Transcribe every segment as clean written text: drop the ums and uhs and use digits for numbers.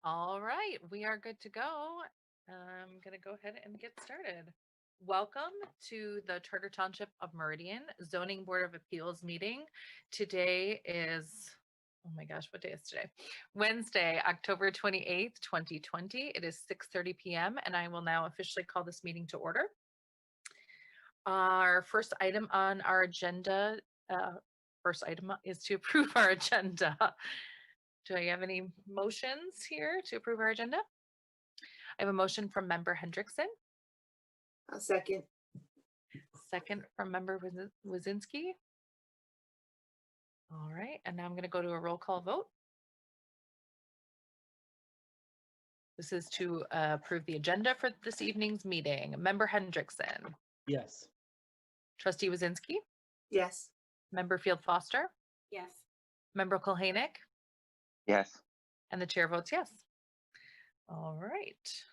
All right, we are good to go. I'm going to go ahead and get started. Welcome to the Charter Township of Meridian Zoning Board of Appeals meeting. Today is, oh my gosh, what day is today? Wednesday, October 28th, 2020. It is 6:30 p.m. and I will now officially call this meeting to order. Our first item on our agenda, is to approve our agenda. Do I have any motions here to approve our agenda? I have a motion from member Hendrickson, I'll second. second from member Wazinski. All right, and now I'm going to go to a roll call vote. This is to approve the agenda for this evening's meeting. Member Hendrickson, Yes. trustee Wazinski, Yes. member Field Foster, Yes. member Kulhanick, Yes. and the chair votes yes. All right.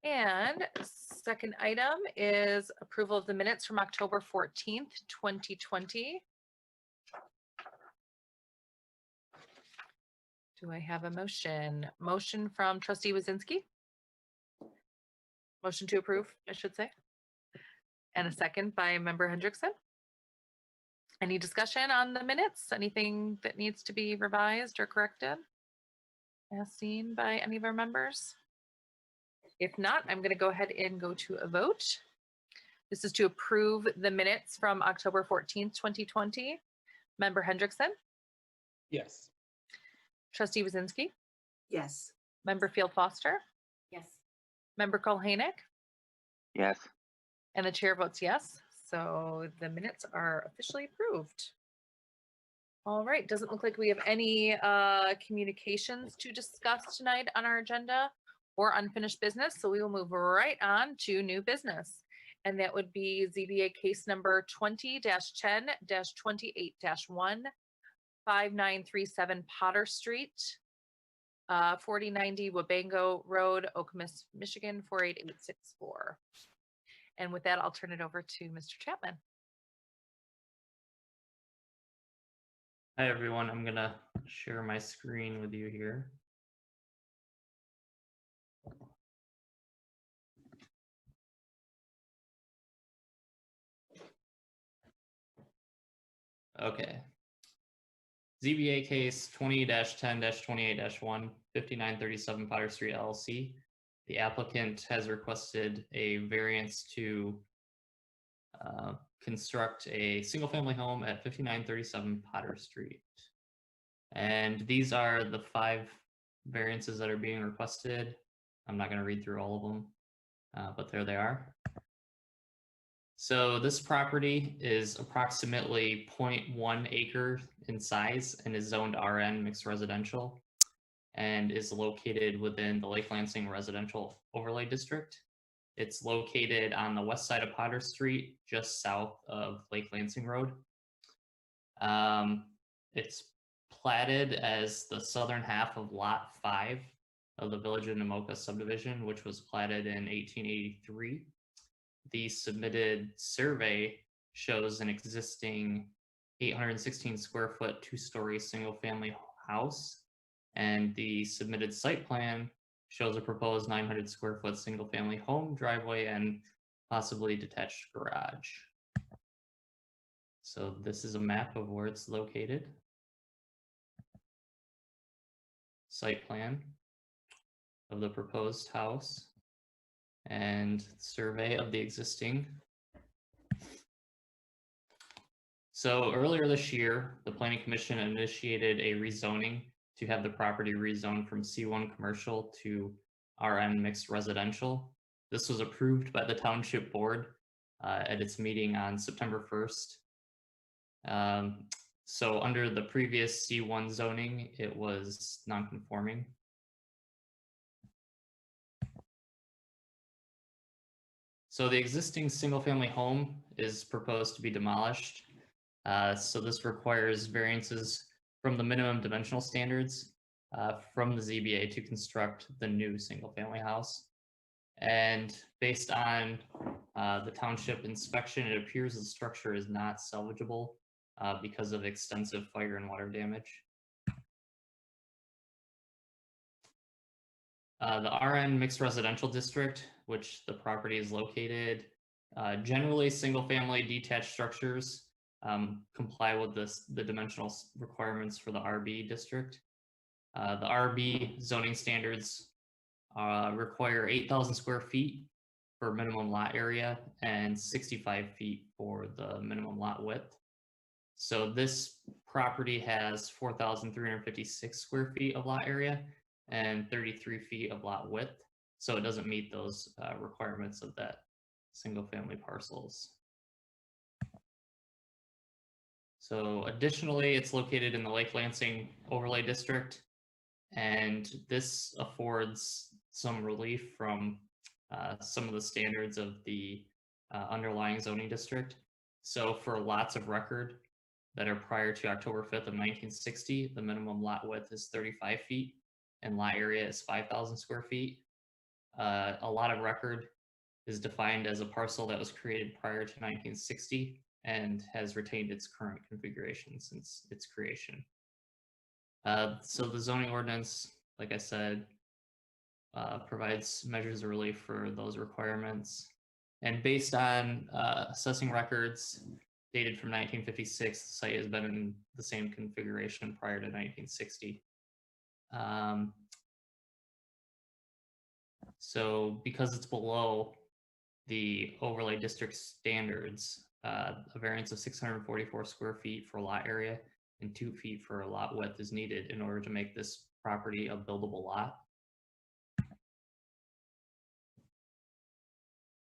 And second item is approval of the minutes from October 14th, 2020. Do I have a motion? Motion from trustee Wazinski? Motion to approve, I should say. And a second by member Hendrickson. Any discussion on the minutes? Anything that needs to be revised or corrected? As seen by any of our members? If not, I'm going to go ahead and go to a vote. This is to approve the minutes from October 14th, 2020. Member Hendrickson, Yes. trustee Wazinski, Yes. member Field Foster, Yes. member Kulhanick, Yes. and the chair votes yes. So the minutes are officially approved. All right, doesn't look like we have any communications to discuss tonight on our agenda or unfinished business. So we will move right on to new business. And that would be ZBA case number 20-10-28-1, 5937 Potter Street, 4090 Wabango Road, Okemos, Michigan, 48864. And with that, I'll turn it over to Mr. Chapman. Hi, everyone. I'm going to share my screen with you here. Okay. ZBA case 20-10-28-1, 5937 Potter Street LLC. The applicant has requested a variance to construct a single-family home at 5937 Potter Street. And these are the 5 variances that are being requested. I'm not going to read through all of them, but there they are. So this property is approximately 0.1 acre in size and is zoned RN mixed residential and is located within the Lake Lansing Residential Overlay District. It's located on the west side of Potter Street, just south of Lake Lansing Road. It's platted as the southern half of Lot 5 of the Village of Namoka subdivision, which was platted in 1883. The submitted survey shows an existing 816 square foot, 2-story single family house. And the submitted site plan shows a proposed 900 square foot single family home, driveway, and possibly detached garage. So this is a map of where it's located. Site plan of the proposed house and survey of the existing. So earlier this year, the Planning Commission initiated a rezoning to have the property rezoned from C1 commercial to RN mixed residential. This was approved by the Township Board at its meeting on September 1st. So under the previous C1 zoning, it was non-conforming. So the existing single-family home is proposed to be demolished. So this requires variances from the minimum dimensional standards from the ZBA to construct the new single-family house. And based on the township inspection, it appears the structure is not salvageable because of extensive fire and water damage. The RN Mixed Residential District, which the property is located, generally single-family detached structures comply with the dimensional requirements for the RB district. The RB zoning standards require 8,000 square feet for minimum lot area and 65 feet for the minimum lot width. So this property has 4,356 square feet of lot area and 33 feet of lot width. So it doesn't meet those requirements of that single family parcels. So additionally, it's located in the Lake Lansing Overlay District, and this affords some relief from some of the standards of the underlying zoning district. So for lots of record that are prior to October 5th of 1960, the minimum lot width is 35 feet and lot area is 5,000 square feet. A lot of record is defined as a parcel that was created prior to 1960 and has retained its current configuration since its creation. So the zoning ordinance, like I said, provides measures of relief for those requirements. And based on assessing records dated from 1956, the site has been in the same configuration prior to 1960. So because it's below the overlay district standards, a variance of 644 square feet for lot area and 2 feet for lot width is needed in order to make this property a buildable lot.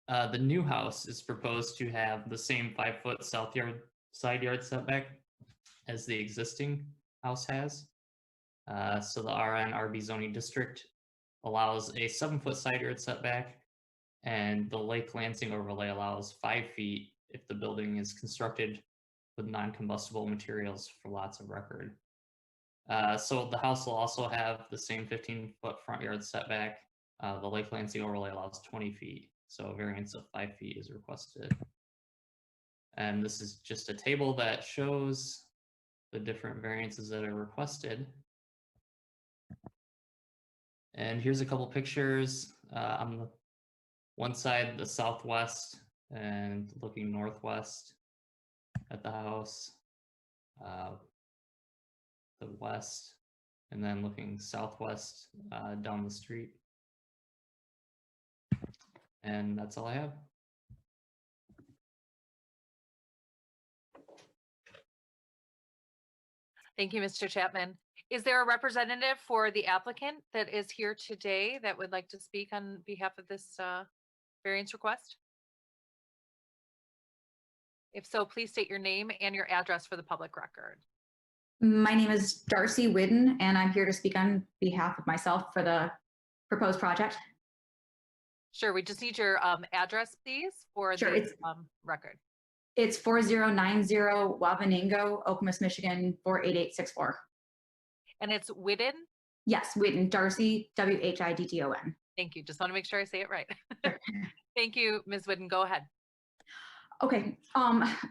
The new house is proposed to have the same 5-foot side yard setback as the existing house has. So the RN RB zoning district allows a 7-foot side yard setback, and the Lake Lansing overlay allows 5 feet if the building is constructed with non-combustible materials for lots of record. So the house will also have the same 15-foot front yard setback. The Lake Lansing overlay allows 20 feet, so a variance of 5 feet is requested. And this is just a table that shows the different variances that are requested. And here's a couple pictures. On the one side, the southwest, and looking northwest at the house, the west, and then looking southwest down the street. And that's all I have. Thank you, Mr. Chapman. Is there a representative for the applicant that is here today that would like to speak on behalf of this variance request? If so, please state your name and your address for the public record. My name is Darcy Whidden, and I'm here to speak on behalf of myself for the proposed project. Sure, we just need your address, please, for Sure, the record. It's 4090 Wabanengo, Okemos, Michigan, 48864. And it's Whidden? Yes, Whidden, Darcy, W-H-I-D-D-O-N. Thank you. Just want to make sure I say it right. Sure. Thank you, Ms. Whidden. Go ahead. Okay,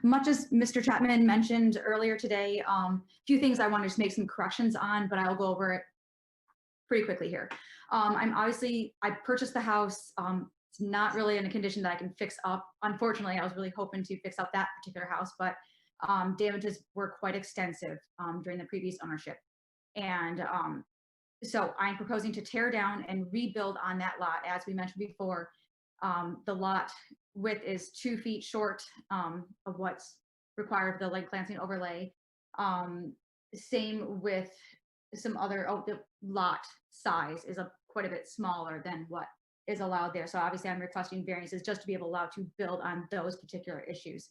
much as Mr. Chapman mentioned earlier today, a few things I wanted to make some corrections on, but I'll go over it pretty quickly here. I purchased the house. It's not really in a condition that I can fix up. Unfortunately, I was really hoping to fix up that particular house, but damages were quite extensive during the previous ownership. And so I'm proposing to tear down and rebuild on that lot. As we mentioned before, the lot width is 2 feet short of what's required of the Lake Lansing overlay. Same with some other, the lot size is quite a bit smaller than what is allowed there. So obviously I'm requesting variances just to be able allowed to build on those particular issues.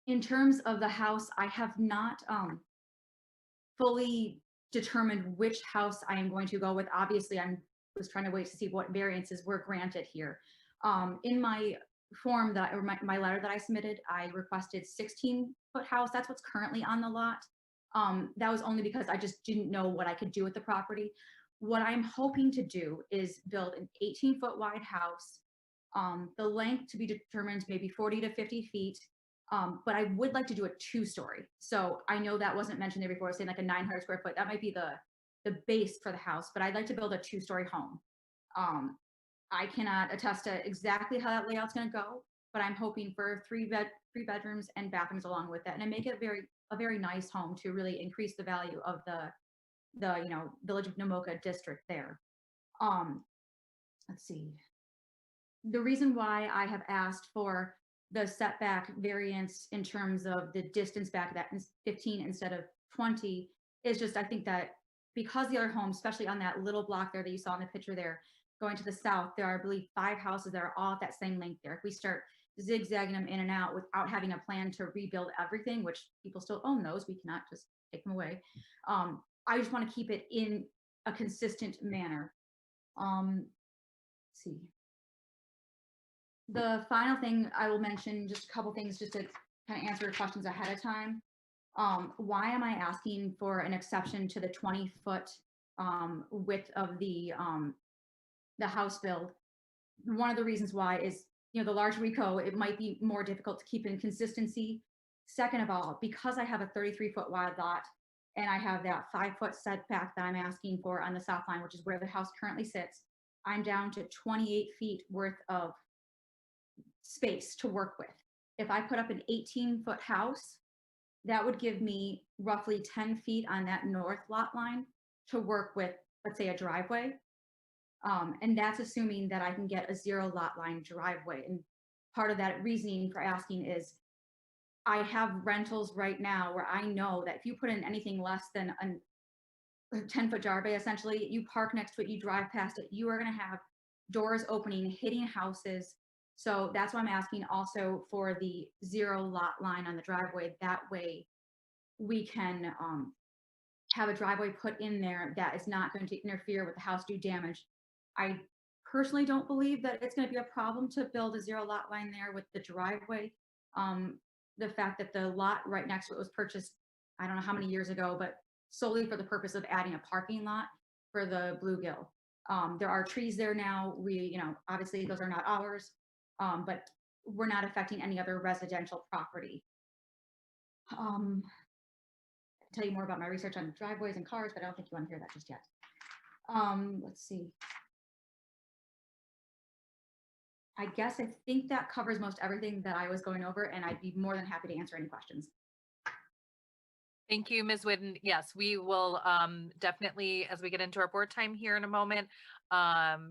In terms of the house, I have not fully determined which house I am going to go with. Obviously I was trying to wait to see what variances were granted here. In my form that, or my letter that I submitted, I requested 16-foot house. That's what's currently on the lot. That was only because I just didn't know what I could do with the property. What I'm hoping to do is build an 18-foot wide house. The length to be determined maybe 40 to 50 feet. But I would like to do a 2-story. So I know that wasn't mentioned there before, saying like a 900 square foot, that might be the base for the house, but I'd like to build a 2-story home. I cannot attest to exactly how that layout's going to go, but I'm hoping for 3 bedrooms and bathrooms along with that, and make it a very nice home to really increase the value of the Village of Namoka district there. Let's see. The reason why I have asked for the setback variance in terms of the distance back, that is 15 instead of 20, is just, I think that because the other homes, especially on that little block there that you saw in the picture there, going to the south, there are, I believe, 5 houses that are all at that same length there. If we start zigzagging them in and out without having a plan to rebuild everything, which people still own those, we cannot just take them away. I just want to keep it in a consistent manner. Let's see. The final thing I will mention, just a couple things just to kind of answer questions ahead of time. Why am I asking for an exception to the 20-foot width of the house build? One of the reasons why is, the large RICO, it might be more difficult to keep in consistency. Second of all, because I have a 33-foot wide lot and I have that 5-foot setback that I'm asking for on the south line, which is where the house currently sits, I'm down to 28 feet worth of space to work with. If I put up an 18-foot house, that would give me roughly 10 feet on that north lot line to work with, let's say, a driveway. And that's assuming that I can get a 0 lot line driveway. And part of that reasoning for asking is I have rentals right now where I know that if you put in anything less than a 10-foot driveway, essentially, you park next to it, you drive past it, you are going to have doors opening, hitting houses. So that's why I'm asking also for the 0 lot line on the driveway. That way we can have a driveway put in there that is not going to interfere with the house, do damage. I personally don't believe that it's going to be a problem to build a 0 lot line there with the driveway. The fact that the lot right next to it was purchased, I don't know how many years ago, but solely for the purpose of adding a parking lot for the bluegill. There are trees there now. We, obviously those are not ours, but we're not affecting any other residential property. I'll tell you more about my research on driveways and cars, but I don't think you want to hear that just yet. Let's see. I think that covers most everything that I was going over, and I'd be more than happy to answer any questions. Thank you, Ms. Whidden. Yes, we will definitely, as we get into our board time here in a moment,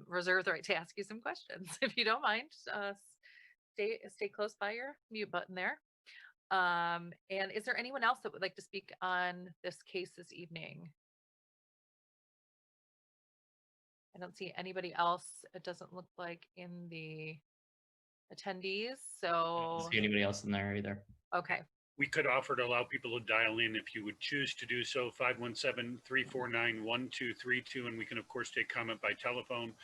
reserve the right to ask you some questions. If you don't mind, stay close by your mute button there. And is there anyone else that would like to speak on this case this evening? I don't see anybody else. It doesn't look like in the attendees. I don't So, see anybody else in there either. okay. We could offer to allow people to dial in if you would choose to do so, 517-349-1232. And we can, of course, take comment by telephone.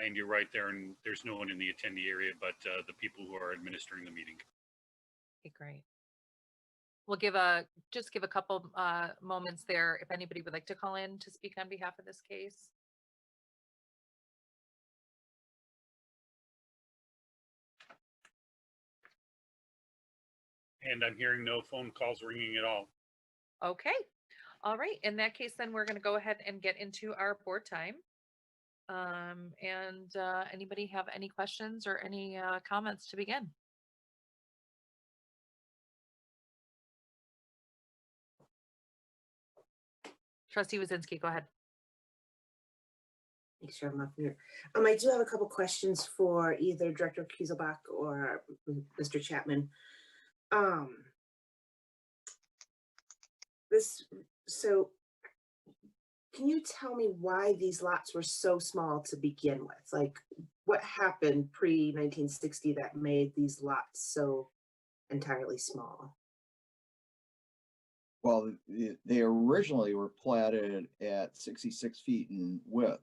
And you're right there, and there's no one in the attendee area but the people who are administering the meeting. Okay, great. We'll just give a couple moments there if anybody would like to call in to speak on behalf of this case. And I'm hearing no phone calls ringing at all. Okay. All right. In that case, then we're going to go ahead and get into our board time. Anybody have any questions or any comments to begin? Trustee Wazinski, go ahead. Make sure I'm up here. I do have a couple questions for either Director Kieselbach or Mr. Chapman. So can you tell me why these lots were so small to begin with? Like, what happened pre-1960 that made these lots so entirely small? Well, they originally were platted at 66 feet in width.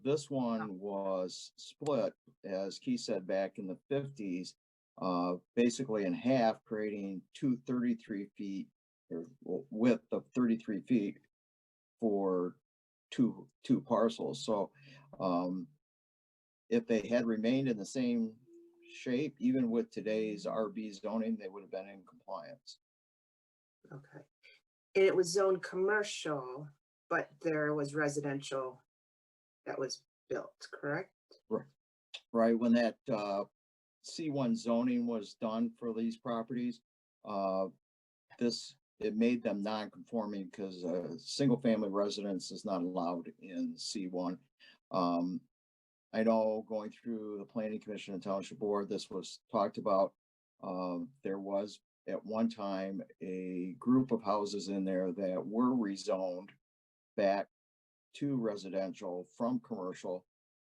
This one was split, as Keith said, back in the 50s, basically in half, creating 33 feet or width of 33 feet for two parcels. So if they had remained in the same shape, even with today's RB zoning, they would have been in compliance. Okay. And it was zoned commercial, but there was residential that was built, correct? Right, when that C1 zoning was done for these properties, it made them non-conforming because single family residence is not allowed in C1. I know going through the Planning Commission and Township Board, this was talked about. There was at one time a group of houses in there that were rezoned back to residential from commercial.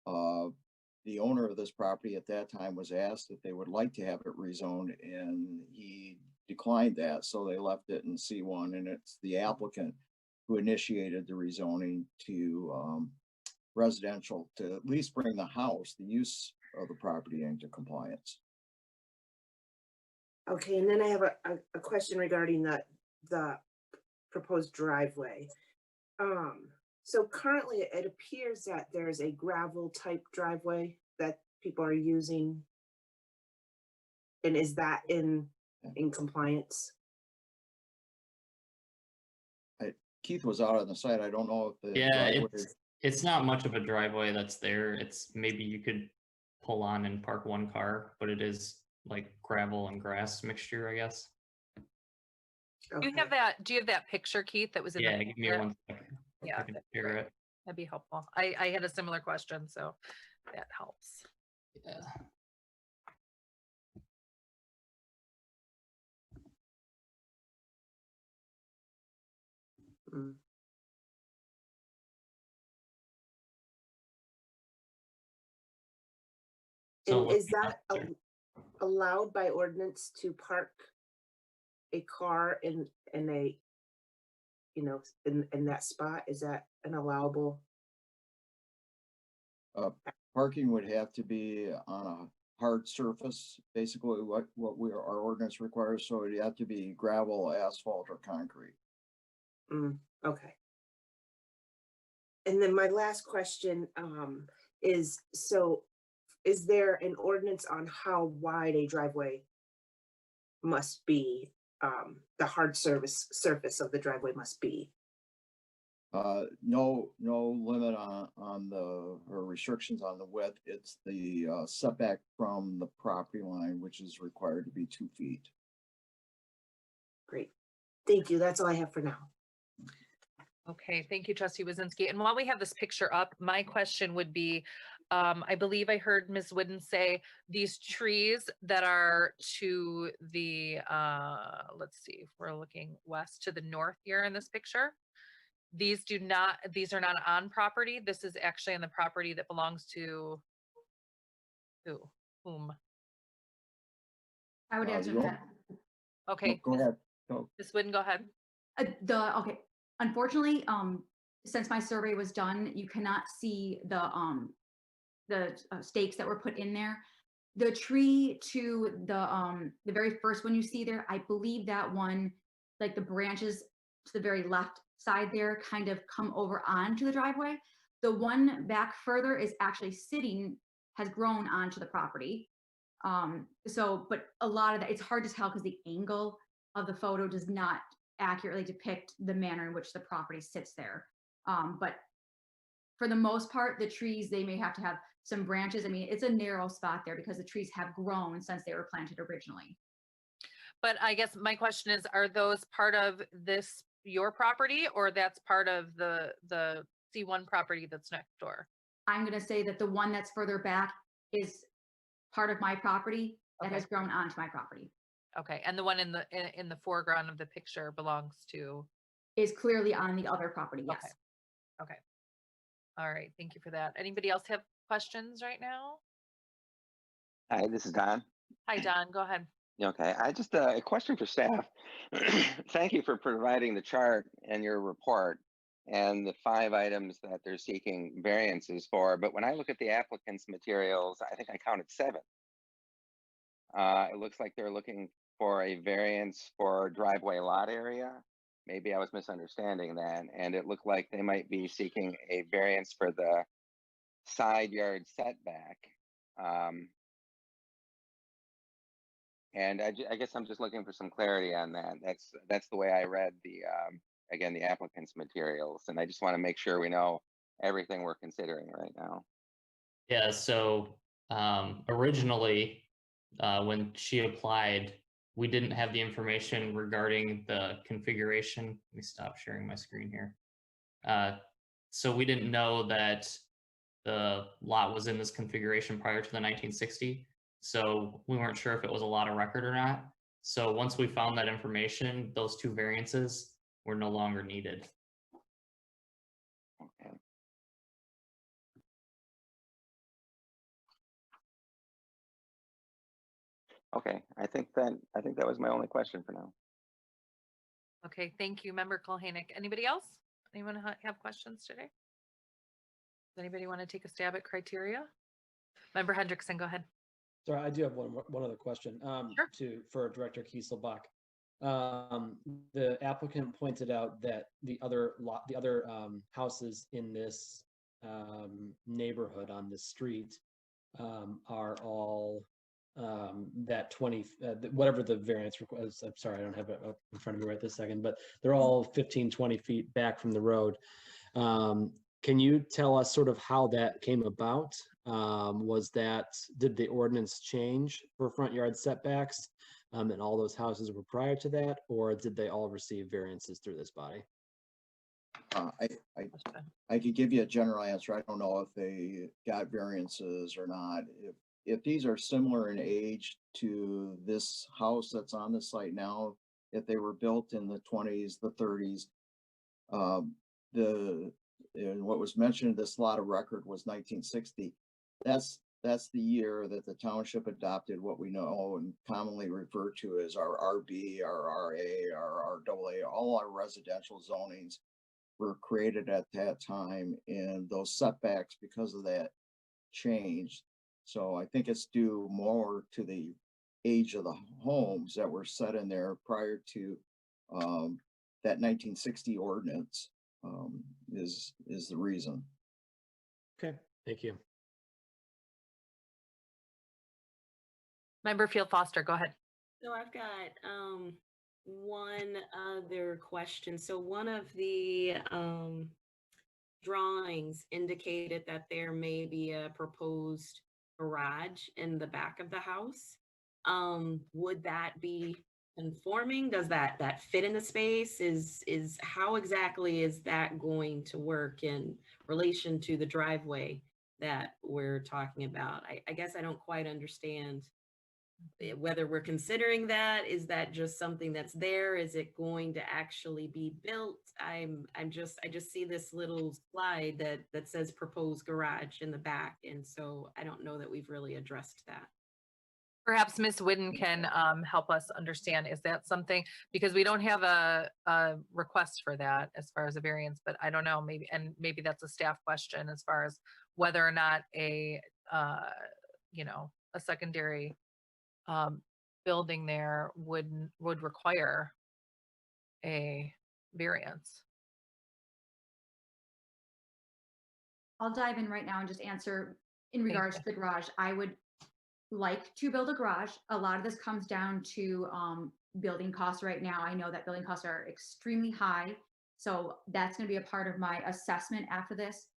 The owner of this property at that time was asked if they would like to have it rezoned, and he declined that, so they left it in C1, and it's the applicant who initiated the rezoning to residential to at least bring the house, the use of the property into compliance. Okay, and then I have a question regarding the proposed driveway. So currently it appears that there's a gravel type driveway that people are using. And is that in compliance? Keith was out on the site. I don't know if the Yeah, driveway- it's not much of a driveway that's there. It's maybe you could pull on and park one car, but it is like gravel and grass mixture, I guess. Do you Okay. have that, do you have that picture, Keith, that was in the? Yeah, give me packet? 1 second. Yeah, I can that'd be share great. it. That'd be helpful. I had a similar question, so that helps. Yeah. Mm. So And is looking that at- sorry. allowed by ordinance to park a car in a, you know, in that spot? Is that an allowable? Parking would have to be on a hard surface, basically what our ordinance requires, so it'd have to be gravel, asphalt, or concrete. Okay. And then my last question is, so is there an ordinance on how wide a driveway must be? The hard surface of the driveway must be? No limit on or restrictions on the width. It's the setback from the property line, which is required to be 2 feet. Great. Thank you. That's all I have for now. Okay, thank you, trustee Wazinski. And while we have this picture up, my question would be, I believe I heard Ms. Whidden say these trees that are to the, let's see, if we're looking west to the north here in this picture. These are not on property. This is actually on the property that belongs to whom? I would answer you that. Okay, Go ahead. Go. Ms. Whidden, go ahead. Okay, unfortunately, since my survey was done, you cannot see the stakes that were put in there. The tree to the very first one you see there, I believe that one, like the branches to the very left side there kind of come over onto the driveway. The one back further is actually has grown onto the property. But a lot of that, it's hard to tell because the angle of the photo does not accurately depict the manner in which the property sits there. But for the most part, the trees, they may have to have some branches. I mean, it's a narrow spot there because the trees have grown since they were planted originally. But I guess my question is, are those part of your property, or that's part of the C1 property that's next door? I'm going to say that the one that's further back is part of my property that has grown onto my property. Okay, and the one in the foreground of the picture belongs to? Is clearly on the other property, yes. Okay. All right, thank you for that. Anybody else have questions right now? Hi, this is Don. Hi, Don, go ahead. Okay, I just a question for staff. Thank you for providing the chart and your report and the 5 items that they're seeking variances for. But when I look at the applicant's materials, I think I counted 7. It looks like they're looking for a variance for driveway lot area. Maybe I was misunderstanding that. And it looked like they might be seeking a variance for the side yard setback. And I guess I'm just looking for some clarity on that. That's the way I read the, again, the applicant's materials. And I just want to make sure we know everything we're considering right now. Yeah, so originally, when she applied, we didn't have the information regarding the configuration. Let me stop sharing my screen here. So we didn't know that the lot was in this configuration prior to the 1960. So we weren't sure if it was a lot of record or not. So once we found that information, those two variances were no longer needed. Okay. Okay, I think that was my only question for now. Okay, thank you, Member Kulhanek. Anybody else? Anyone have questions today? Does anybody want to take a stab at criteria? Member Hendrickson, go ahead. Sorry, I do have one other question. Sure. For Director Kieselbach. The applicant pointed out that the other houses in this neighborhood on this street are all that 20, whatever the variance requires. I'm sorry, I don't have it up in front of me right this second, but they're all 15, 20 feet back from the road. Can you tell us sort of how that came about? Did the ordinance change for front yard setbacks and all those houses were prior to that, or did they all receive variances through this body? I could give you a general answer. I don't know if they got variances or not. If these are similar in age to this house that's on the site now, if they were built in the 20s, the 30s, and what was mentioned, this lot of record was 1960. That's the year that the township adopted what we know and commonly referred to as our RB, our RA, our RAA. All our residential zonings were created at that time, and those setbacks because of that changed. So I think it's due more to the age of the homes that were set in there prior to that 1960 ordinance is the reason. Okay, thank you. Member Field Foster, go ahead. So I've got one other question. So one of the drawings indicated that there may be a proposed garage in the back of the house. Would that be conforming? Does that fit in the space? Is how exactly is that going to work in relation to the driveway that we're talking about? I guess I don't quite understand whether we're considering that. Is that just something that's there? Is it going to actually be built? I just see this little slide that says proposed garage in the back, and so I don't know that we've really addressed that. Perhaps Ms. Whidden can help us understand, is that something, because we don't have a request for that as far as a variance, but I don't know, maybe that's a staff question as far as whether or not a secondary building there would require a variance. I'll dive in right now and just answer in regards to the garage. I would like to build a garage. A lot of this comes down to building costs right now. I know that building costs are extremely high, so that's going to be a part of my assessment after this.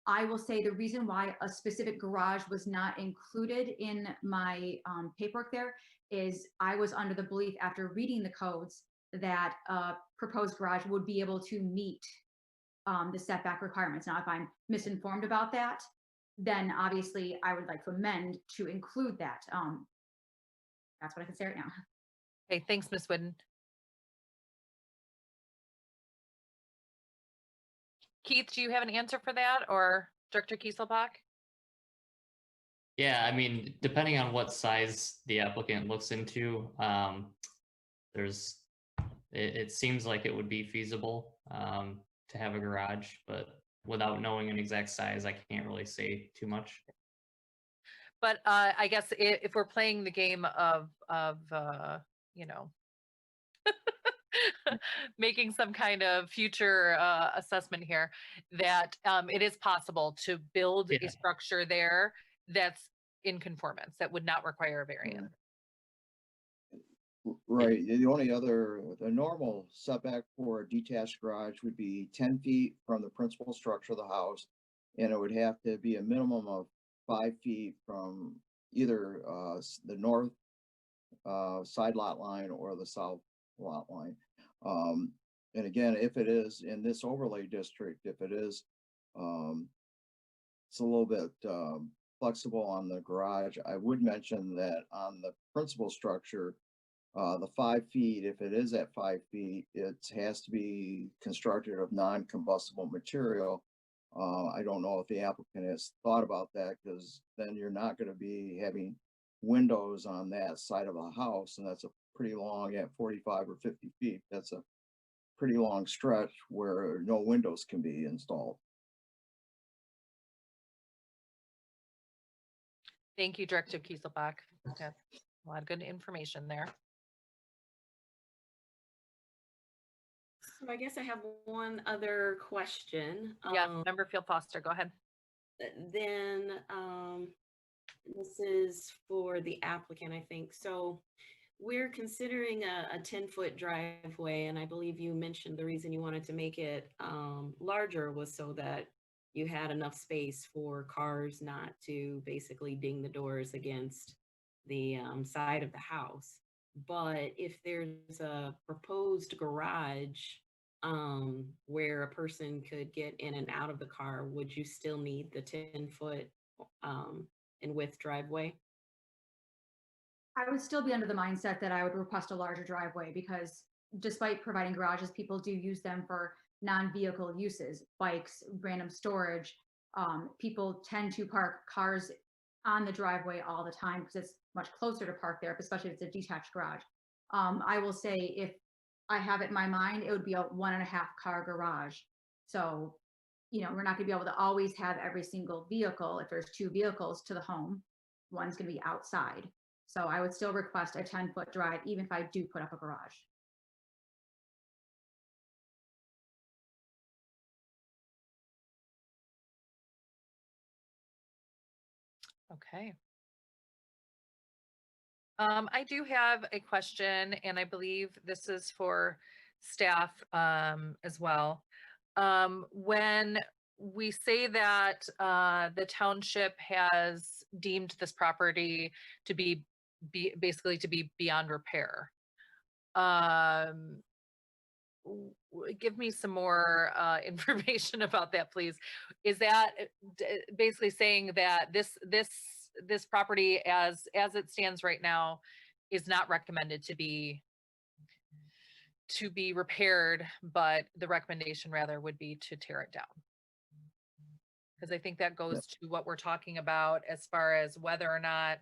I will say the reason why a specific garage was not included in my paperwork there is I was under the belief after reading the codes that a proposed garage would be able to meet the setback requirements. Now, if I'm misinformed about that, then obviously I would like to amend to include that. That's what I can say right now. Okay, thanks, Ms. Whidden. Keith, do you have an answer for that, or Director Kieselbach? Yeah, I mean, depending on what size the applicant looks into, it seems like it would be feasible to have a garage, but without knowing an exact size, I can't really say too much. But I guess if we're playing the game of making some kind of future assessment here, that it is possible to build a structure there that's in conformance, that would not require a variance. Right, the only other, the normal setback for a detached garage would be 10 feet from the principal structure of the house. And it would have to be a minimum of 5 feet from either the north side lot line or the south lot line. And again, if it is in this overlay district, if it is, it's a little bit flexible on the garage. I would mention that on the principal structure, the 5 feet, if it is at 5 feet, it has to be constructed of non-combustible material. I don't know if the applicant has thought about that, because then you're not going to be having windows on that side of the house, and that's a pretty long, at 45 or 50 feet, that's a pretty long stretch where no windows can be installed. Thank you, Director Kieselbach. That's a lot of good information there. So I guess I have one other question. Yes, Member Field Foster, go ahead. Then this is for the applicant, I think. So we're considering a 10-foot driveway, and I believe you mentioned the reason you wanted to make it larger was so that you had enough space for cars not to basically ding the doors against the side of the house. But if there's a proposed garage where a person could get in and out of the car, would you still need the 10-foot in width driveway? I would still be under the mindset that I would request a larger driveway, because despite providing garages, people do use them for non-vehicle uses, bikes, random storage. People tend to park cars on the driveway all the time because it's much closer to park there, especially if it's a detached garage. I will say, if I have it in my mind, it would be a 1.5 car garage. So, you know, we're not gonna be able to always have every single vehicle. If there's 2 vehicles to the home, one's gonna be outside. So I would still request a 10-foot drive, even if I do put up a garage. Okay. I do have a question, and I believe this is for staff as well. When we say that the township has deemed this property to be basically to be beyond repair, give me some more information about that, please. Is that basically saying that this property as it stands right now is not recommended to be repaired, but the recommendation rather would be to tear it down? Because I think that goes to what we're talking about as far as whether or not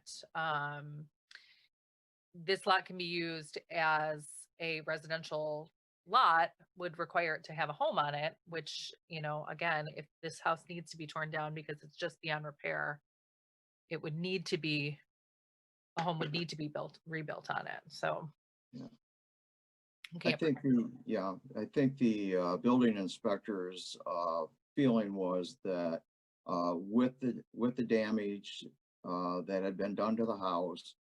this lot can be used as a residential lot, would require it to have a home on it, which, you know, again, if this house needs to be torn down because it's just beyond repair, it would need to be, a home would need to be rebuilt on it. So Yeah. okay. I think the building inspector's feeling was that with the damage that had been done to the house,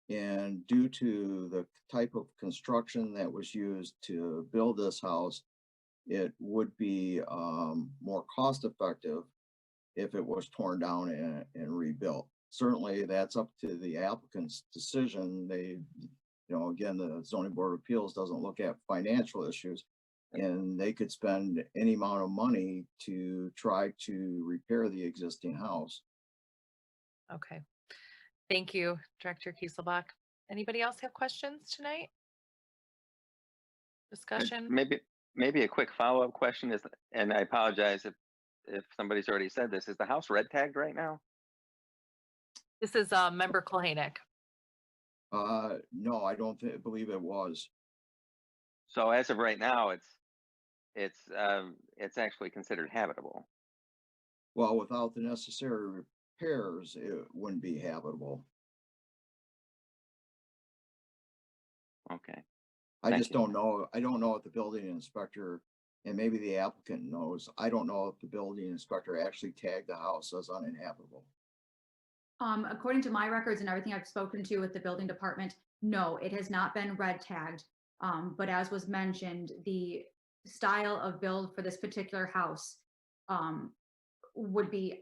and due to the type of construction that was used to build this house, it would be more cost effective if it was torn down and rebuilt. Certainly that's up to the applicant's decision. They, you know, again, the zoning board of appeals doesn't look at financial issues, and they could spend any amount of money to try to repair the existing house. Okay. Thank you, Director Kieselbach. Anybody else have questions tonight? Discussion? Maybe a quick follow-up question is, and I apologize if somebody's already said this, is the house red tagged right now? This is Member Kulhanek. No, I don't believe it was. So as of right now, it's actually considered habitable. Well, without the necessary repairs, it wouldn't be habitable. Okay. I Thank just you. don't know. I don't know if the building inspector, and maybe the applicant knows, I don't know if the building inspector actually tagged the house as uninhabitable. According to my records and everything I've spoken to with the building department, no, it has not been red tagged. But as was mentioned, the style of build for this particular house would be,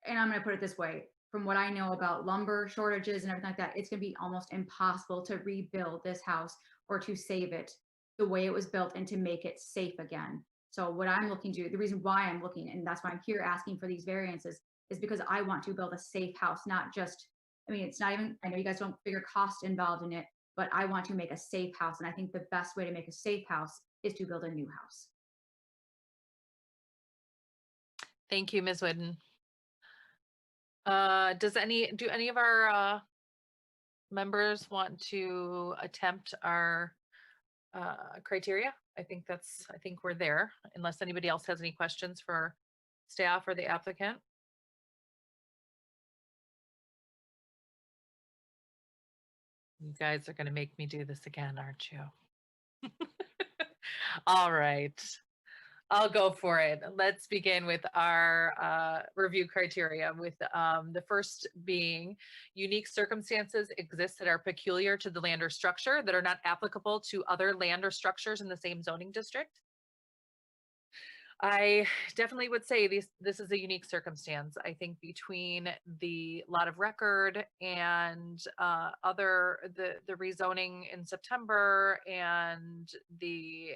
and I'm going to put it this way, from what I know about lumber shortages and everything like that, it's going to be almost impossible to rebuild this house or to save it the way it was built and to make it safe again. So what I'm looking to, the reason why I'm looking, and that's why I'm here asking for these variances, is because I want to build a safe house, not just, I mean, it's not even, I know you guys don't figure cost involved in it, but I want to make a safe house. And I think the best way to make a safe house is to build a new house. Thank you, Ms. Whidden. Do any of our members want to attempt our criteria? I think we're there, unless anybody else has any questions for staff or the applicant. You guys are going to make me do this again, aren't you? All right. I'll go for it. Let's begin with our review criteria, with the first being unique circumstances exist that are peculiar to the land or structure that are not applicable to other land or structures in the same zoning district. I definitely would say this is a unique circumstance. I think between the lot of record and the rezoning in September and the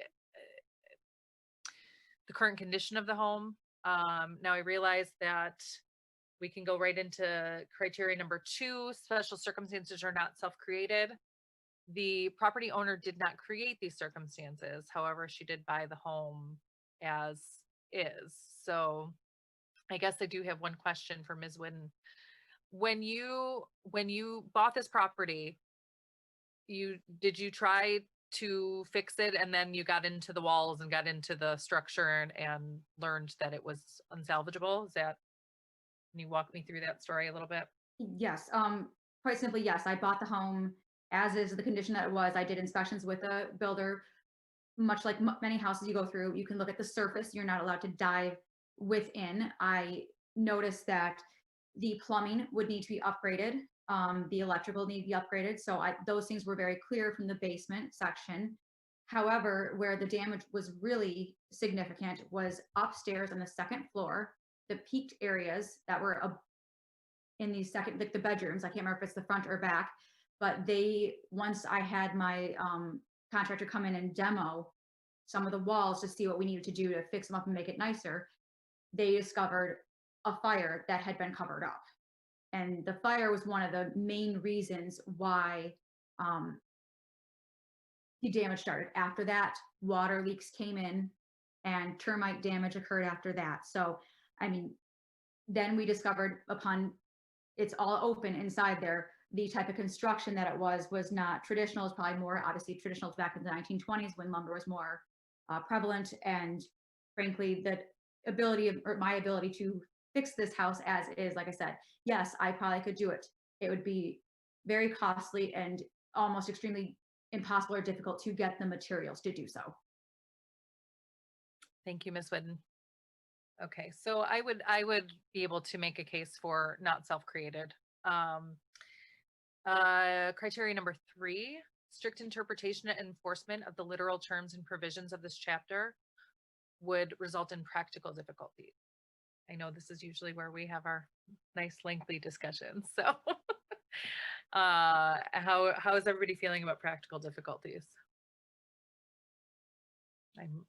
current condition of the home. Now I realize that we can go right into criteria number 2, special circumstances are not self-created. The property owner did not create these circumstances. However, she did buy the home as is. So I guess I do have one question for Ms. Whidden. When you bought this property, did you try to fix it, and then you got into the walls and got into the structure and learned that it was unsalvageable? Can you walk me through that story a little bit? Yes, quite simply, yes. I bought the home as is, the condition that it was. I did inspections with a builder. Much like many houses you go through, you can look at the surface. You're not allowed to dive within. I noticed that the plumbing would need to be upgraded. The electrical need to be upgraded. So those things were very clear from the basement section. However, where the damage was really significant was upstairs on the second floor, the peaked areas that were in the second, like the bedrooms. I can't remember if it's the front or back, but once I had my contractor come in and demo some of the walls to see what we needed to do to fix them up and make it nicer, they discovered a fire that had been covered up. And the fire was one of the main reasons why the damage started. After that, water leaks came in and termite damage occurred after that. So, I mean, then we discovered, upon it's all open inside there, the type of construction that it was not traditional. It's probably more obviously traditional back in the 1920s when lumber was more prevalent. And frankly, my ability to fix this house as is, like I said, yes, I probably could do it. It would be very costly and almost extremely impossible or difficult to get the materials to do so. Thank you, Ms. Whidden. Okay, so I would be able to make a case for not self-created. Criteria number 3, strict interpretation and enforcement of the literal terms and provisions of this chapter would result in practical difficulties. I know this is usually where we have our nice lengthy discussions. So how is everybody feeling about practical difficulties? I'm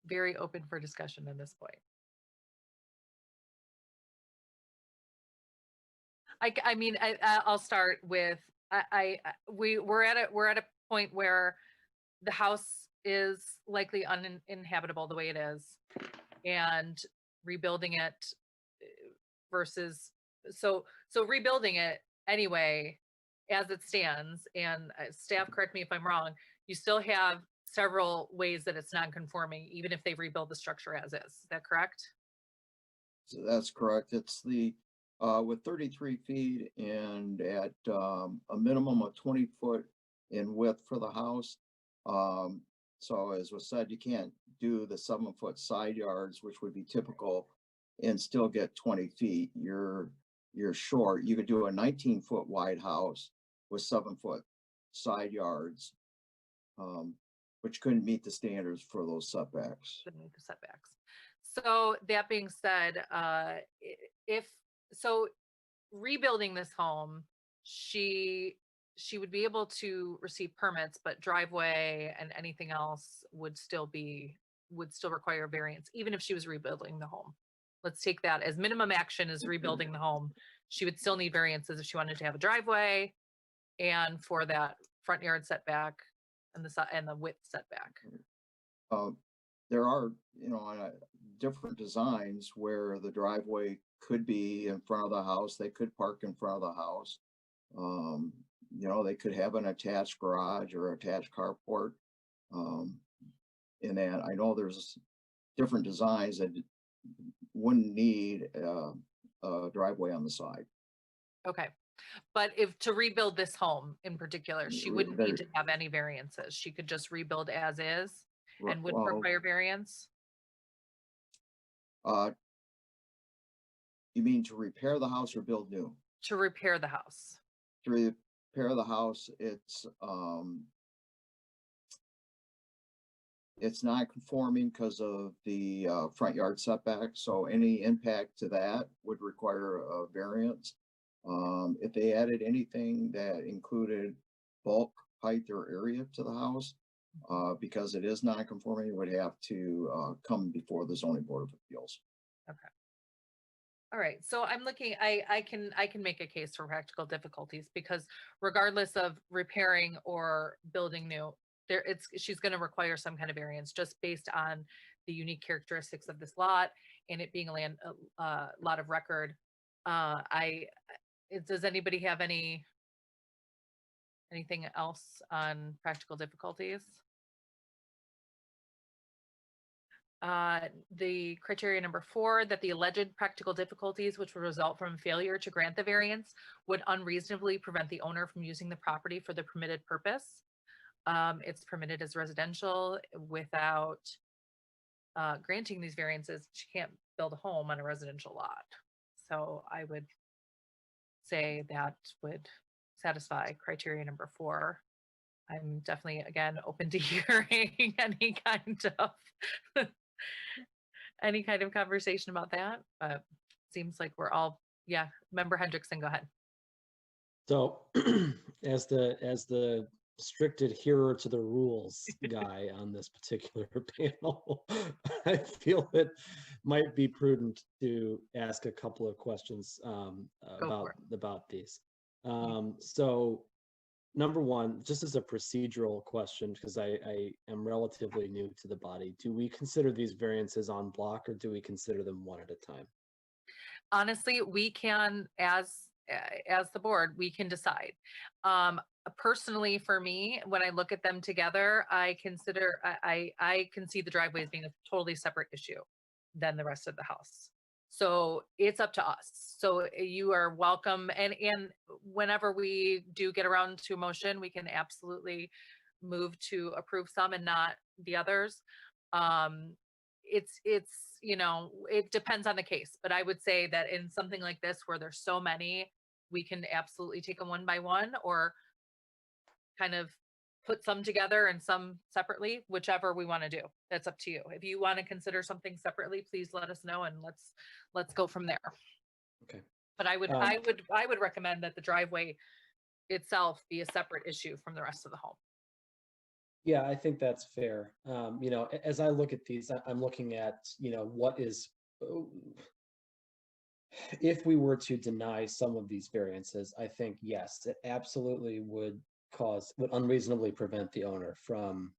very open for discussion at this point. I mean, I'll start with, we're at a point where the house is likely uninhabitable the way it is, and rebuilding it versus, so rebuilding it anyway, as it stands, and staff, correct me if I'm wrong, you still have several ways that it's non-conforming, even if they rebuild the structure as is. Is that correct? So that's correct. It's with 33 feet and at a minimum of 20 foot in width for the house. So as was said, you can't do the 7-foot side yards, which would be typical, and still get 20 feet. You're short. You could do a 19-foot wide house with 7-foot side yards, which couldn't meet the standards for those setbacks. Couldn't meet the setbacks. So that being said, if so, rebuilding this home, she would be able to receive permits, but driveway and anything else would still require variance, even if she was rebuilding the home. Let's take that as minimum action is rebuilding the home. She would still need variances if she wanted to have a driveway and for that front yard setback and the width setback. There are, different designs where the driveway could be in front of the house. They could park in front of the house. They could have an attached garage or attached carport. In that, I know there's different designs that wouldn't need a driveway on the side. Okay. But if to rebuild this home in particular, she wouldn't need to have any variances. She could just rebuild as is and wouldn't require variance. You mean to repair the house or build new? To repair the house. To repair the house, it's not conforming because of the front yard setback. So any impact to that would require a variance. If they added anything that included bulk, height, or area to the house, because it is non-conforming, it would have to come before the zoning board of appeals. Okay. All right. So I'm looking, I can make a case for practical difficulties because regardless of repairing or building new, she's going to require some kind of variance just based on the unique characteristics of this lot and it being a lot of record. Does anybody have anything else on practical difficulties? The criteria number 4, that the alleged practical difficulties which would result from failure to grant the variance would unreasonably prevent the owner from using the property for the permitted purpose. It's permitted as residential without granting these variances. She can't build a home on a residential lot. So I would say that would satisfy criteria number 4. I'm definitely, again, open to hearing any kind of conversation about that, but seems like we're all, yeah. Member Hendrickson, go ahead. So as the strict adherer to the rules guy on this particular panel, I feel it might be prudent to ask a couple of questions about these. So number one, just as a procedural question, because I am relatively new to the body, do we consider these variances en bloc or do we consider them one at a time? Honestly, we can, as the board, we can decide. Personally, for me, when I look at them together, I can see the driveway as being a totally separate issue than the rest of the house. So it's up to us. So you are welcome. And whenever we do get around to motion, we can absolutely move to approve some and not the others. It's it depends on the case, but I would say that in something like this where there's so many, we can absolutely take them one by one or kind of put some together and some separately, whichever we want to do. That's up to you. If you want to consider something separately, please let us know and let's go from there. Okay. But I would recommend that the driveway itself be a separate issue from the rest of the home. Yeah, I think that's fair. As I look at these, I'm looking at, what is, if we were to deny some of these variances, I think, yes, it absolutely would unreasonably prevent the owner from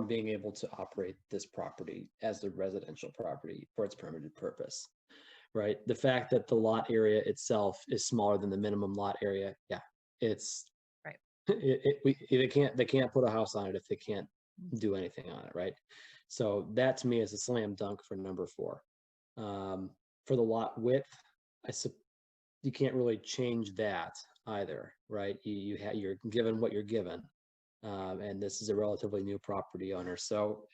being able to operate this property as a residential property for its permitted purpose, right? The fact that the lot area itself is smaller than the minimum lot area, yeah, it's right. They can't put a house on it if they can't do anything on it, right? So that to me is a slam dunk for number 4. For the lot width, you can't really change that either, right? You're given what you're given, and this is a relatively new property owner, so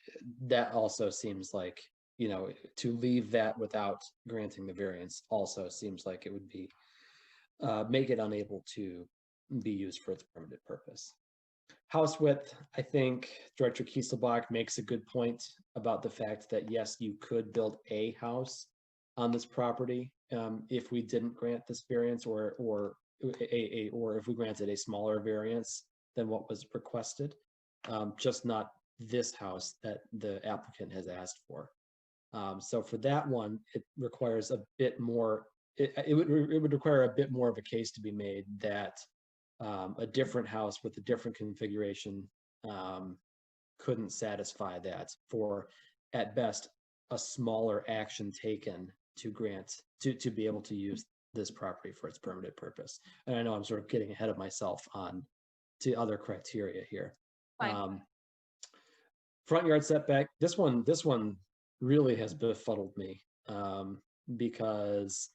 that also seems like, to leave that without granting the variance also seems like it would be make it unable to be used for its permitted purpose. House width, I think Director Kieselbach makes a good point about the fact that yes, you could build a house on this property if we didn't grant this variance, or if we granted a smaller variance than what was requested, just not this house that the applicant has asked for. So for that one, it requires a bit more. It would require a bit more of a case to be made that a different house with a different configuration couldn't satisfy that for, at best, a smaller action taken to grant to be able to use this property for its permitted purpose. And I know I'm sort of getting ahead of myself on to other criteria here. Front yard setback. This one really has befuddled me because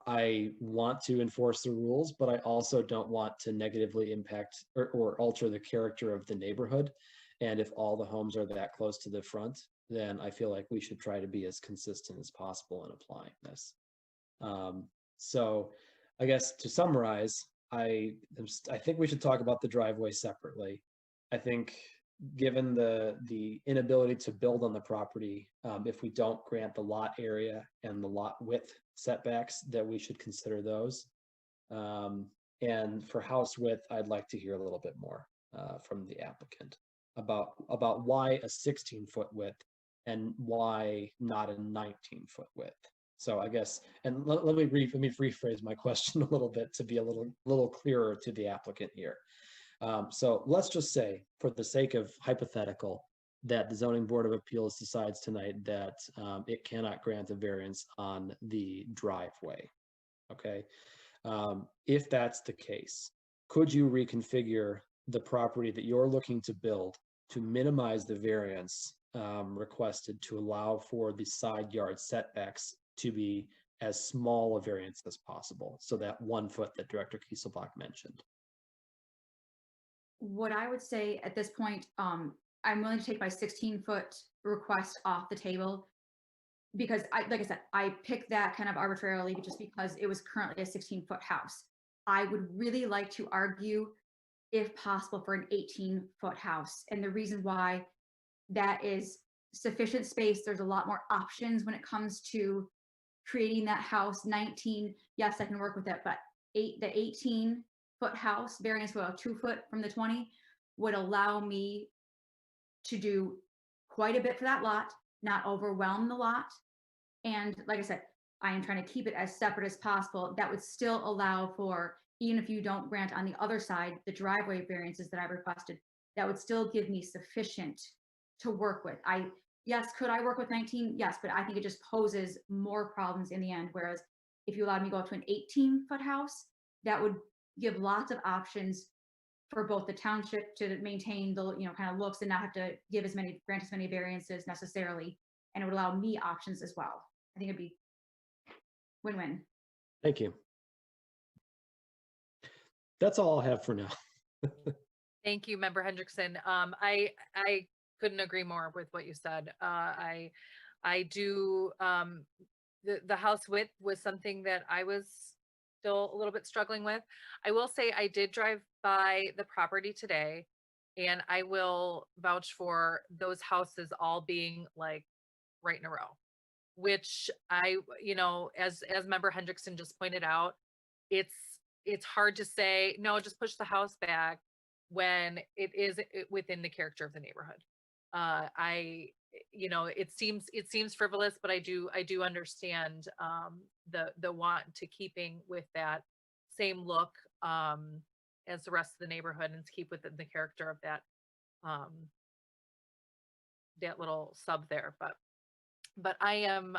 I want to enforce the rules, but I also don't want to negatively impact or alter the character of the neighborhood. And if all the homes are that close to the front, then I feel like we should try to be as consistent as possible in applying this. So I guess to summarize, I think we should talk about the driveway separately. I think given the inability to build on the property, if we don't grant the lot area and the lot width setbacks, that we should consider those. And for house width, I'd like to hear a little bit more from the applicant about why a 16-foot width and why not a 19-foot width. So I guess, and let me rephrase my question a little bit to be a little clearer to the applicant here. So let's just say, for the sake of hypothetical, that the Zoning Board of Appeals decides tonight that it cannot grant a variance on the driveway. Okay, if that's the case, could you reconfigure the property that you're looking to build to minimize the variance requested to allow for the side yard setbacks to be as small a variance as possible? So that 1 foot that Director Kieselbach mentioned. What I would say at this point, I'm willing to take my 16-foot request off the table because like I said, I picked that kind of arbitrarily just because it was currently a 16-foot house. I would really like to argue, if possible, for an 18-foot house. And the reason why that is sufficient space, there's a lot more options when it comes to creating that house. 19, yes, I can work with that, but the 18-foot house variance for a 2 foot from the 20 would allow me to do quite a bit for that lot, not overwhelm the lot. And like I said, I am trying to keep it as separate as possible. That would still allow for, even if you don't grant on the other side, the driveway variances that I requested, that would still give me sufficient to work with. Yes, could I work with 19? Yes, but I think it just poses more problems in the end. Whereas if you allowed me to go up to an 18-foot house, that would give lots of options for both the township to maintain the kind of looks and not have to grant as many variances necessarily, and it would allow me options as well. I think it'd be win-win. Thank you. That's all I'll have for now. Thank you, Member Hendrickson. I couldn't agree more with what you said. I do, the house width was something that I was still a little bit struggling with. I will say I did drive by the property today, and I will vouch for those houses all being like right in a row, which as Member Hendrickson just pointed out, it's hard to say, no, just push the house back when it is within the character of the neighborhood. It seems frivolous, but I do understand the want to keeping with that same look as the rest of the neighborhood and to keep within the character of that that little sub there. But I am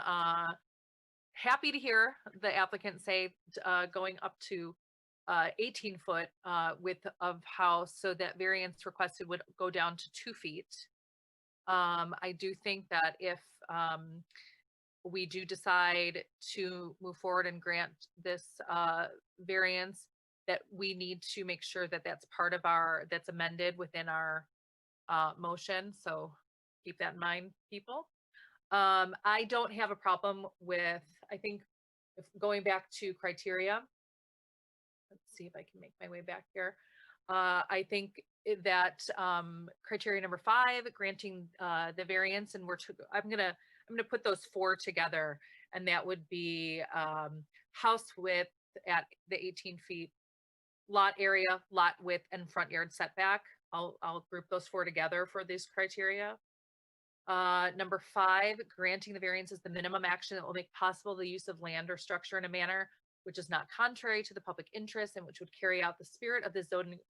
happy to hear the applicant say going up to 18-foot width of house, so that variance requested would go down to 2 feet. I do think that if we do decide to move forward and grant this variance, that we need to make sure that that's part of that's amended within our motion. So keep that in mind, people. I don't have a problem with, I think, if going back to criteria, let's see if I can make my way back here. I think that criteria number 5, granting the variance, and I'm gonna put those 4 together, and that would be house width at the 18 feet, lot area, lot width, and front yard setback. I'll group those 4 together for these criteria. Number 5, granting the variance is the minimum action that will make possible the use of land or structure in a manner which is not contrary to the public interest and which would carry out the spirit of the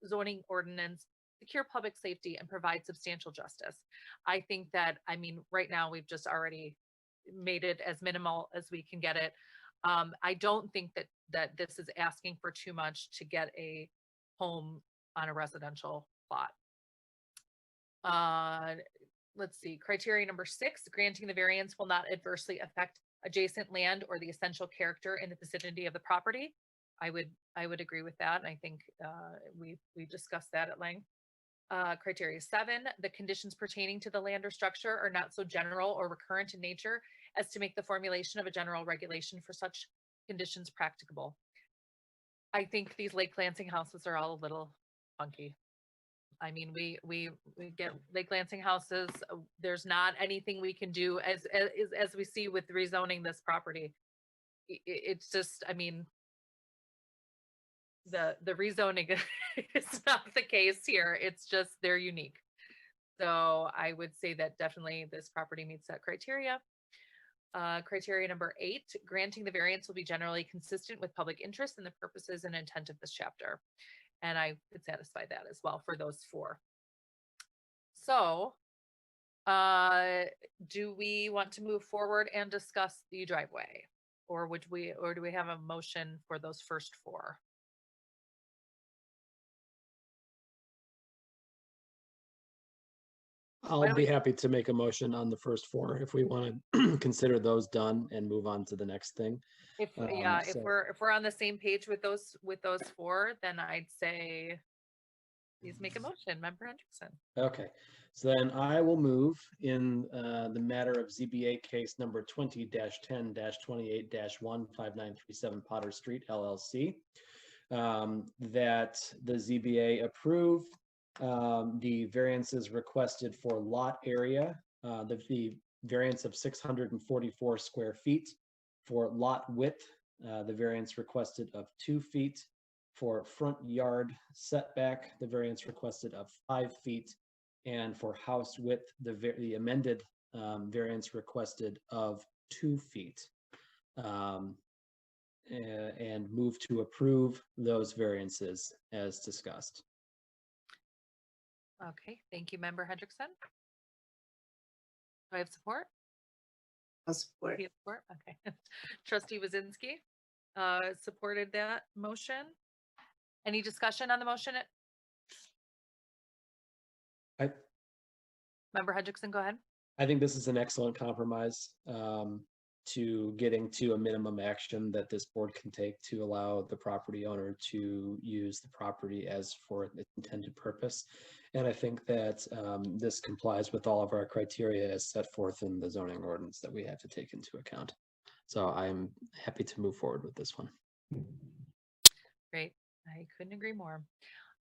zoning ordinance, secure public safety, and provide substantial justice. I think that, I mean, right now we've just already made it as minimal as we can get it. I don't think that this is asking for too much to get a home on a residential plot. Let's see, criteria number 6, granting the variance will not adversely affect adjacent land or the essential character in the vicinity of the property. I would agree with that. And I think we discussed that at length. Criteria 7, the conditions pertaining to the land or structure are not so general or recurrent in nature as to make the formulation of a general regulation for such conditions practicable. I think these Lake Lansing houses are all a little funky. I mean, we get Lake Lansing houses. There's not anything we can do as we see with rezoning this property. It's just, I mean, the rezoning is not the case here. It's just they're unique. So I would say that definitely this property meets that criteria. Criteria number 8, granting the variance will be generally consistent with public interest and the purposes and intent of this chapter. And I could satisfy that as well for those 4. So do we want to move forward and discuss the driveway, or do we have a motion for those first 4? I'll be happy to make a motion on the first 4 if we want to consider those done and move on to the next thing. If we're on the same page with those 4, then I'd say please make a motion, Member Hendrickson. Okay, so then I will move in the matter of ZBA case number 20-10-28-15937 Potter Street LLC, that the ZBA approve the variances requested for lot area, the variance of 644 square feet. For lot width, the variance requested of 2 feet. For front yard setback, the variance requested of 5 feet. And for house width, the amended variance requested of 2 feet. And move to approve those variances as discussed. Okay, thank you, Member Hendrickson. Do I have support? I'll support. You have support? Okay. Trustee Wazinski supported that motion. Any discussion on the motion? Member Hendrickson, go ahead. I think this is an excellent compromise to getting to a minimum action that this board can take to allow the property owner to use the property as for its intended purpose. And I think that this complies with all of our criteria as set forth in the zoning ordinance that we have to take into account. So I'm happy to move forward with this one. Great. I couldn't agree more.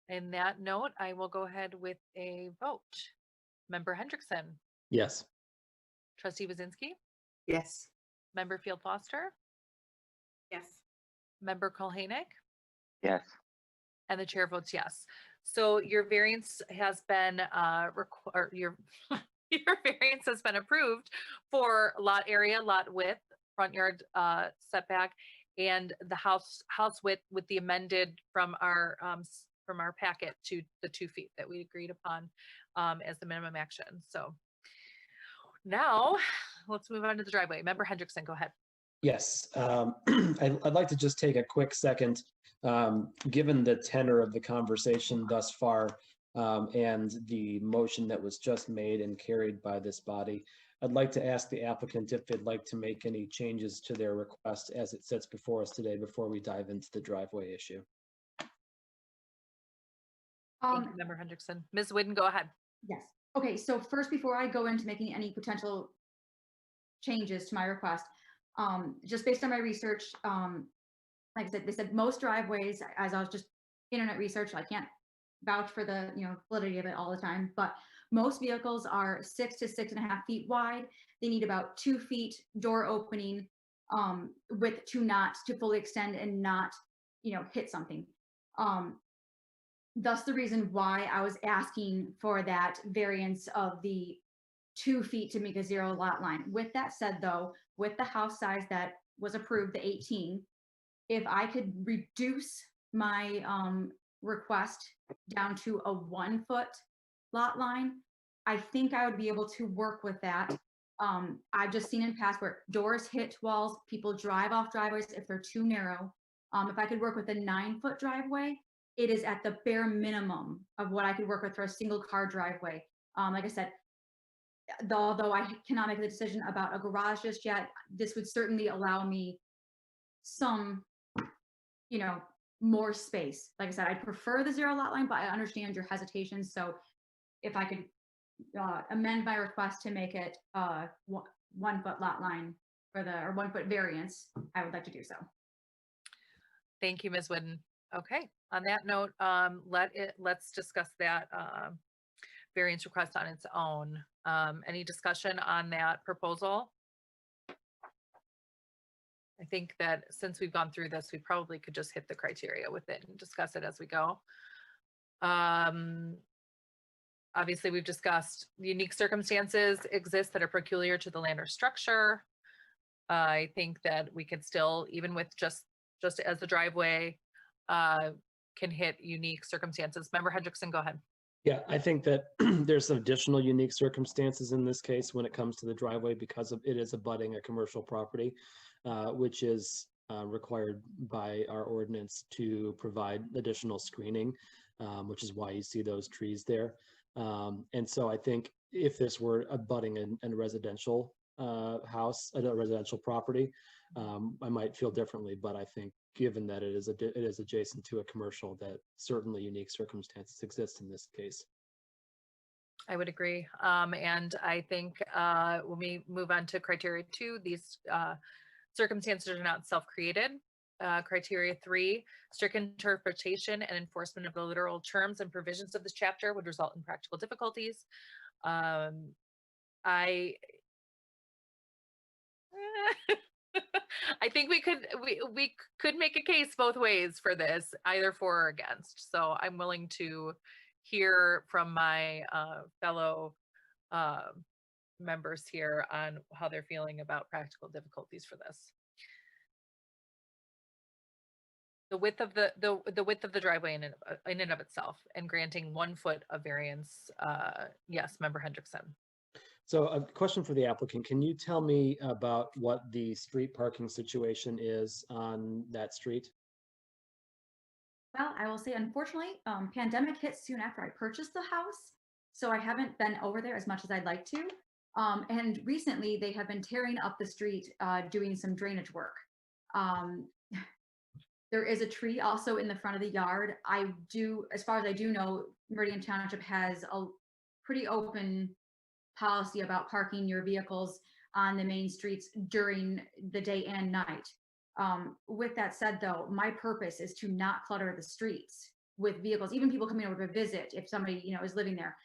In that note, I will go ahead with a vote. Member Hendrickson. Yes. Trustee Wazinski. Yes. Member Field Foster. Yes. Member Kulhanek. Yes. And the chair votes yes. So your variance has been your variance has been approved for lot area, lot width, front yard setback, and the house width with the amended from our packet to the 2 feet that we agreed upon as the minimum action. So now let's move on to the driveway. Member Hendrickson, go ahead. Yes, I'd like to just take a quick second, given the tenor of the conversation thus far and the motion that was just made and carried by this body. I'd like to ask the applicant if they'd like to make any changes to their request as it sits before us today before we dive into the driveway issue. Thank you, Member Hendrickson. Ms. Whidden, go ahead. Yes. Okay, so first, before I go into making any potential changes to my request, just based on my research, like I said, they said most driveways, as I was just internet research, I can't vouch for the, validity of it all the time, but most vehicles are 6 to 6.5 feet wide. They need about 2 feet door opening width to fully extend and not, hit something. Thus the reason why I was asking for that variance of the 2 feet to make a 0 lot line. With that said, though, with the house size that was approved, the 18, if I could reduce my request down to a 1 foot lot line, I think I would be able to work with that. I've just seen in past where doors hit walls, people drive off driveways if they're too narrow. If I could work with a 9 foot driveway, it is at the bare minimum of what I could work with for a single car driveway. Like I said, although I cannot make the decision about a garage just yet, this would certainly allow me some, more space. Like I said, I'd prefer the 0 lot line, but I understand your hesitation. So if I could amend my request to make it 1 foot lot line or 1 foot variance, I would like to do so. Thank you, Ms. Whidden. Okay, on that note, let's discuss that variance request on its own. Any discussion on that proposal? I think that since we've gone through this, we probably could just hit the criteria with it and discuss it as we go. Obviously, we've discussed unique circumstances exist that are peculiar to the land or structure. I think that we could still, even with just as the driveway, can hit unique circumstances. Member Hendrickson, go ahead. Yeah, I think that there's some additional unique circumstances in this case when it comes to the driveway because it is abutting a commercial property, which is required by our ordinance to provide additional screening, which is why you see those trees there. And so I think if this were abutting a residential house, a residential property, I might feel differently, but I think given that it is adjacent to a commercial, that certainly unique circumstances exist in this case. I would agree. And I think when we move on to criteria 2, these circumstances are not self-created. Criteria 3, strict interpretation and enforcement of the literal terms and provisions of this chapter would result in practical difficulties. I think we could make a case both ways for this, either for or against. So I'm willing to hear from my fellow members here on how they're feeling about practical difficulties for this. The width of the width of the driveway in and of itself, and granting 1 foot of variance. Yes, Member Hendrickson. So a question for the applicant. Can you tell me about what the street parking situation is on that street? Well, I will say, unfortunately, pandemic hit soon after I purchased the house, so I haven't been over there as much as I'd like to. And recently, they have been tearing up the street, doing some drainage work. There is a tree also in the front of the yard. As far as I do know, Meridian Township has a pretty open policy about parking your vehicles on the main streets during the day and night. With that said, though, my purpose is to not clutter the streets with vehicles, even people coming over to visit. If somebody, is living there,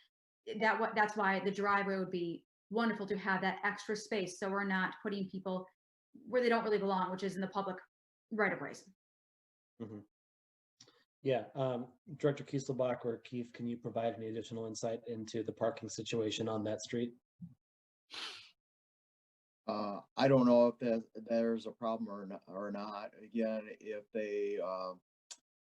that's why the driveway would be wonderful to have that extra space, so we're not putting people where they don't really belong, which is in the public right of ways. Mm-hmm. Yeah, Director Kieselbach or Keith, can you provide any additional insight into the parking situation on that street? I don't know if there's a problem or not. Again, if they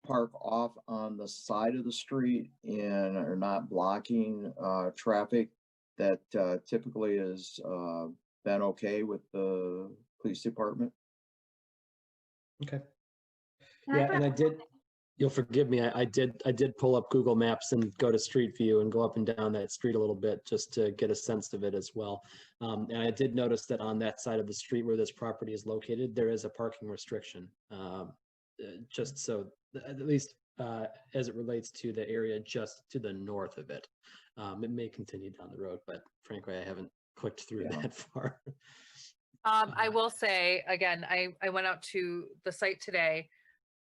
park off on the side of the street and are not blocking traffic, that typically has been okay with the police department. Okay. Yeah, and you'll forgive me, I did pull up Google Maps and go to Street View and go up and down that street a little bit just to get a sense of it as well. And I did notice that on that side of the street where this property is located, there is a parking restriction. Just so, at least as it relates to the area just to the north of it. It may continue down the road, but frankly, I haven't clicked through that far. I will say, again, I went out to the site today.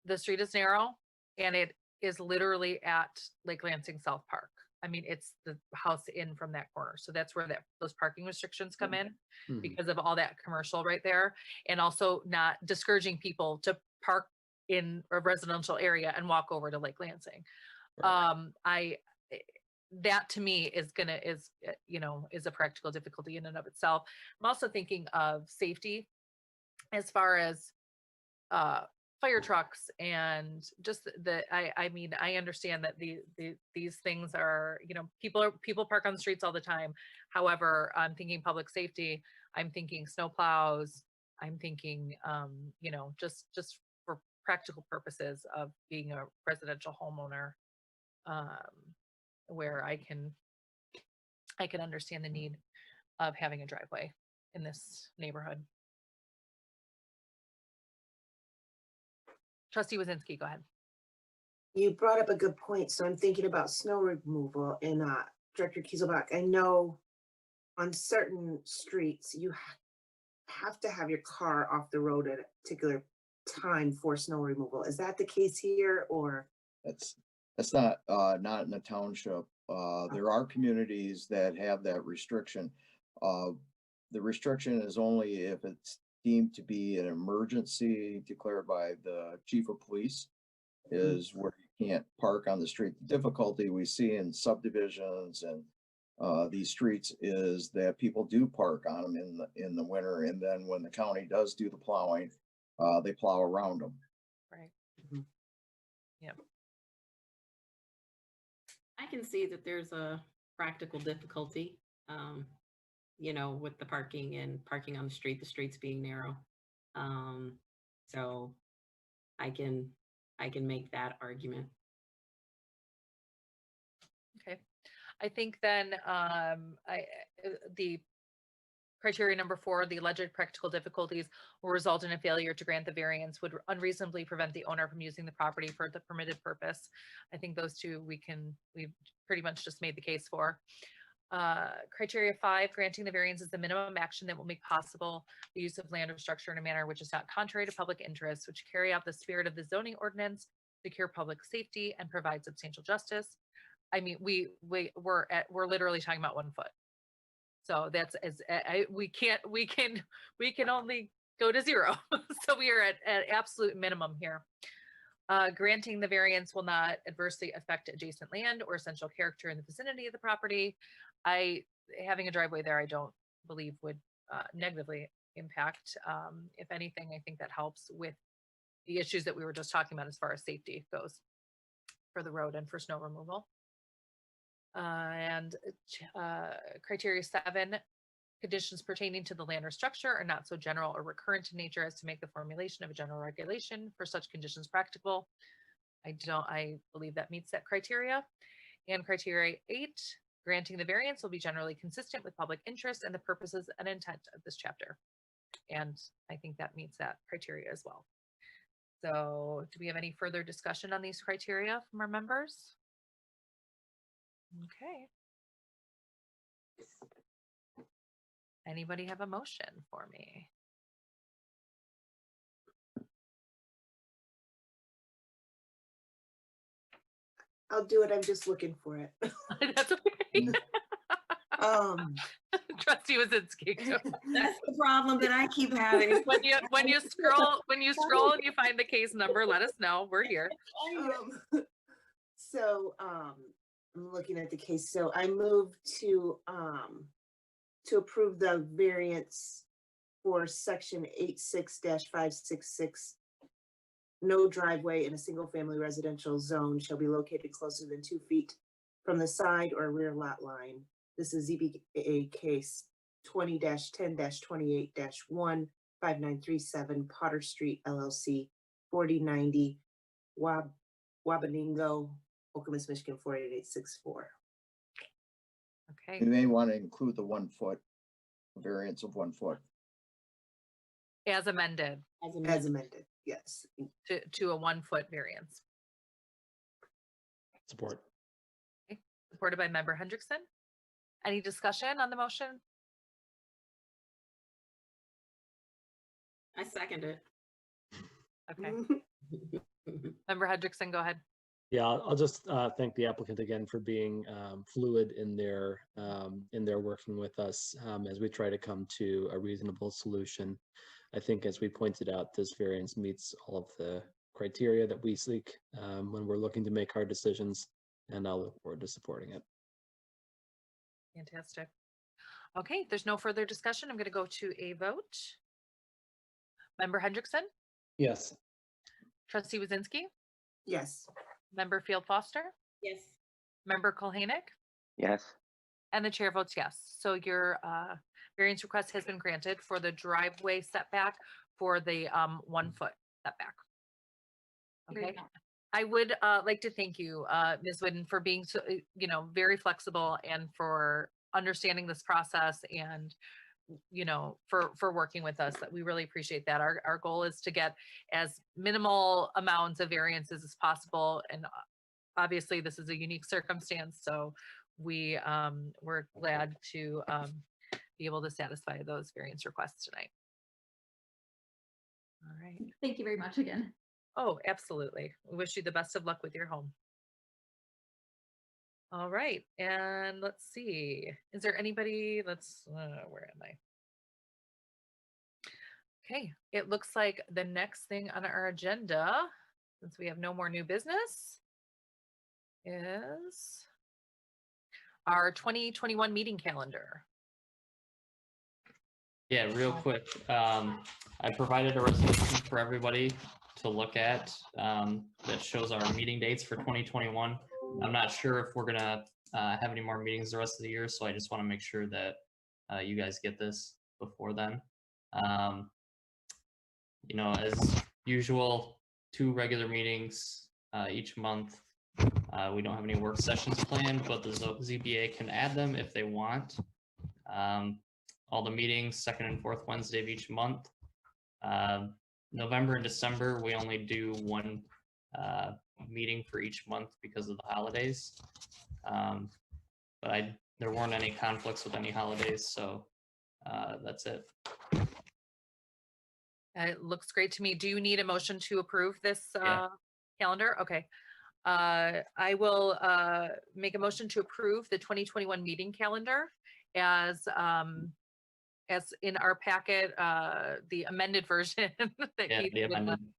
the street is narrow and it is literally at Lake Lansing South Park. I mean, it's the house in from that corner. So that's where those parking restrictions come in Mhm. because of all that commercial right there. And also not discouraging people to park in a residential area and walk over to Lake Lansing. That to me is a practical difficulty in and of itself. I'm also thinking of safety as far as fire trucks and just I mean, I understand that these things are, people park on the streets all the time. However, I'm thinking public safety, I'm thinking snow plows, I'm thinking, just for practical purposes of being a residential homeowner, where I can understand the need of having a driveway in this neighborhood. Trustee Wazinski, go ahead. You brought up a good point. So I'm thinking about snow removal and Director Kieselbach. I know on certain streets, you have to have your car off the road at a particular time for snow removal. Is that the case here or? That's not in the township. There are communities that have that restriction. The restriction is only if it's deemed to be an emergency declared by the chief of police, is where you can't park on the street. The difficulty we see in subdivisions and these streets is that people do park on them in the winter, and then when the county does do the plowing, they plow around them. Right. Mhm. Yep. I can see that there's a practical difficulty, with the parking and parking on the streets being narrow. So I can make that argument. Okay. I think then the criteria number 4, the alleged practical difficulties will result in a failure to grant the variance would unreasonably prevent the owner from using the property for the permitted purpose. I think those two we've pretty much just made the case for. Criteria 5, granting the variance is the minimum action that will make possible the use of land or structure in a manner which is not contrary to public interest, which carry out the spirit of the zoning ordinance, secure public safety, and provide substantial justice. I mean, we're literally talking about 1 foot. So that's we can only go to 0. So we are at absolute minimum here. Granting the variance will not adversely affect adjacent land or essential character in the vicinity of the property. Having a driveway there, I don't believe would negatively impact. If anything, I think that helps with the issues that we were just talking about as far as safety goes for the road and for snow removal. Criteria 7, conditions pertaining to the land or structure are not so general or recurrent in nature as to make the formulation of a general regulation for such conditions practicable. I believe that meets that criteria. And criteria 8, granting the variance will be generally consistent with public interest and the purposes and intent of this chapter. And I think that meets that criteria as well. So do we have any further discussion on these criteria from our members? Okay. Anybody have a motion for me? I'll do it. I'm just looking for it. That's okay. Trustee Wazinski. That's the problem that I keep having. when you scroll and you find the case number, let us know. We're here. I'm looking at the case. So I move to approve the variance for section 86-566. No driveway in a single family residential zone shall be located closer than 2 feet from the side or rear lot line. This is ZBA case 20-10-28-1 5937 Potter Street LLC 4090 Wabaningo, Okemos, Michigan 48864. Okay. You may want to include the 1 foot variance of 1 foot. As amended. As amended, yes. To a 1 foot variance. Support. Okay. Supported by member Hendrickson. Any discussion on the motion? I second it. Okay. Member Hendrickson, go ahead. Yeah, I'll just thank the applicant again for being fluid in their working with us as we try to come to a reasonable solution. I think, as we pointed out, this variance meets all of the criteria that we seek when we're looking to make hard decisions, and I'll look forward to supporting it. Fantastic. Okay, if there's no further discussion, I'm going to go to a vote. Member Hendrickson, Yes. Trustee Wazinski, Yes. Member Field Foster, Yes. Member Kulhanick, Yes. and the chair votes yes. So your variance request has been granted for the driveway setback for the 1 foot setback. Okay. I would like to thank you, Ms. Whidden, for being so, very flexible and for understanding this process and, for working with us. That we really appreciate that. Our goal is to get as minimal amounts of variances as possible. And obviously this is a unique circumstance. So we're glad to be able to satisfy those variance requests tonight. All right. Thank you very much again. Oh, absolutely. We wish you the best of luck with your home. All right, and let's see. Is there anybody? Where am I? Okay, it looks like the next thing on our agenda, since we have no more new business, is our 2021 meeting calendar. Yeah, real quick. I provided a resolution for everybody to look at that shows our meeting dates for 2021. I'm not sure if we're gonna have any more meetings the rest of the year, so I just want to make sure that you guys get this before then. As usual, 2 regular meetings each month. We don't have any work sessions planned, but the ZBA can add them if they want. All the meetings, 2nd and 4th Wednesday of each month. November and December, we only do 1 meeting for each month because of the holidays. But there weren't any conflicts with any holidays, so that's it. It looks great to me. Do you need a motion to approve this Yeah. calendar? Okay. I will make a motion to approve the 2021 meeting calendar as in our packet, the amended version that Yeah, Keith the would, amended.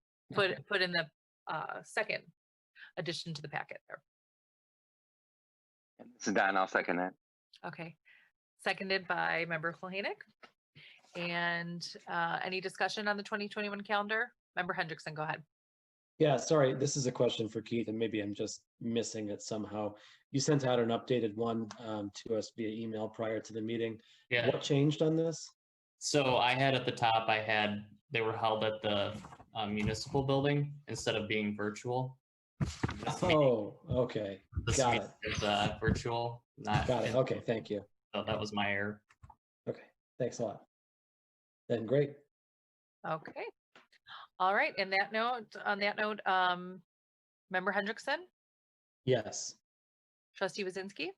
put in the second addition to the packet there. This is Don. I'll second that. Okay. Seconded by Member Kulhanick. And any discussion on the 2021 calendar? Member Hendrickson, go ahead. Yeah, sorry, this is a question for Keith, and maybe I'm just missing it somehow. You sent out an updated one to us via email prior to the meeting. Yeah. What changed on this? So I had at the top, they were held at the municipal building instead of being virtual. This meeting- Oh, okay, this got meeting it. is virtual, not. Got it. Okay, thank you. So that was my error. Okay, thanks a lot. Then great. Okay. All right. On that note, Member Hendrickson, Yes. Trustee Wazinski,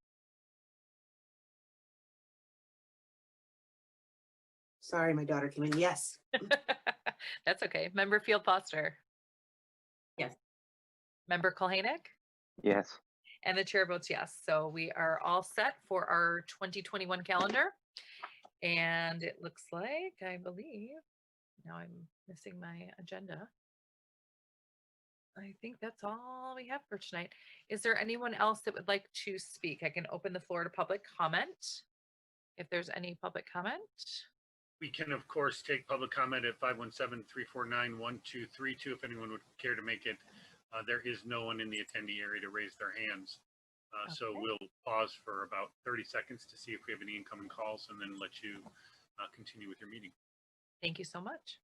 Sorry, my daughter came in. Yes. that's okay. Member Field Foster. Yes. Member Kulhanick, Yes. and the chair votes yes. So we are all set for our 2021 calendar. And it looks like, I believe, now I'm missing my agenda. I think that's all we have for tonight. Is there anyone else that would like to speak? I can open the floor to public comment. If there's any public comment. We can, of course, take public comment at 517-349-1232 if anyone would care to make it. There is no one in the attendee area to raise their hands. So Okay. we'll pause for about 30 seconds to see if we have any incoming calls and then let you continue with your meeting. Thank you so much.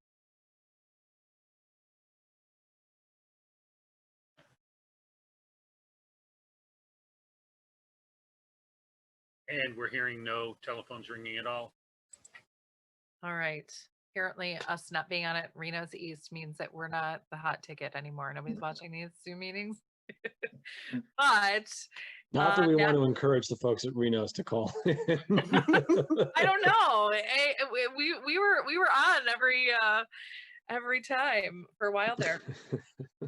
And we're hearing no telephones ringing at all. All right. Apparently us not being on it, Reno's East means that we're not the hot ticket anymore. Nobody's watching these Zoom meetings. But Not that we that- want to encourage the folks at Reno's to call. I don't know. We were on every time for a while there.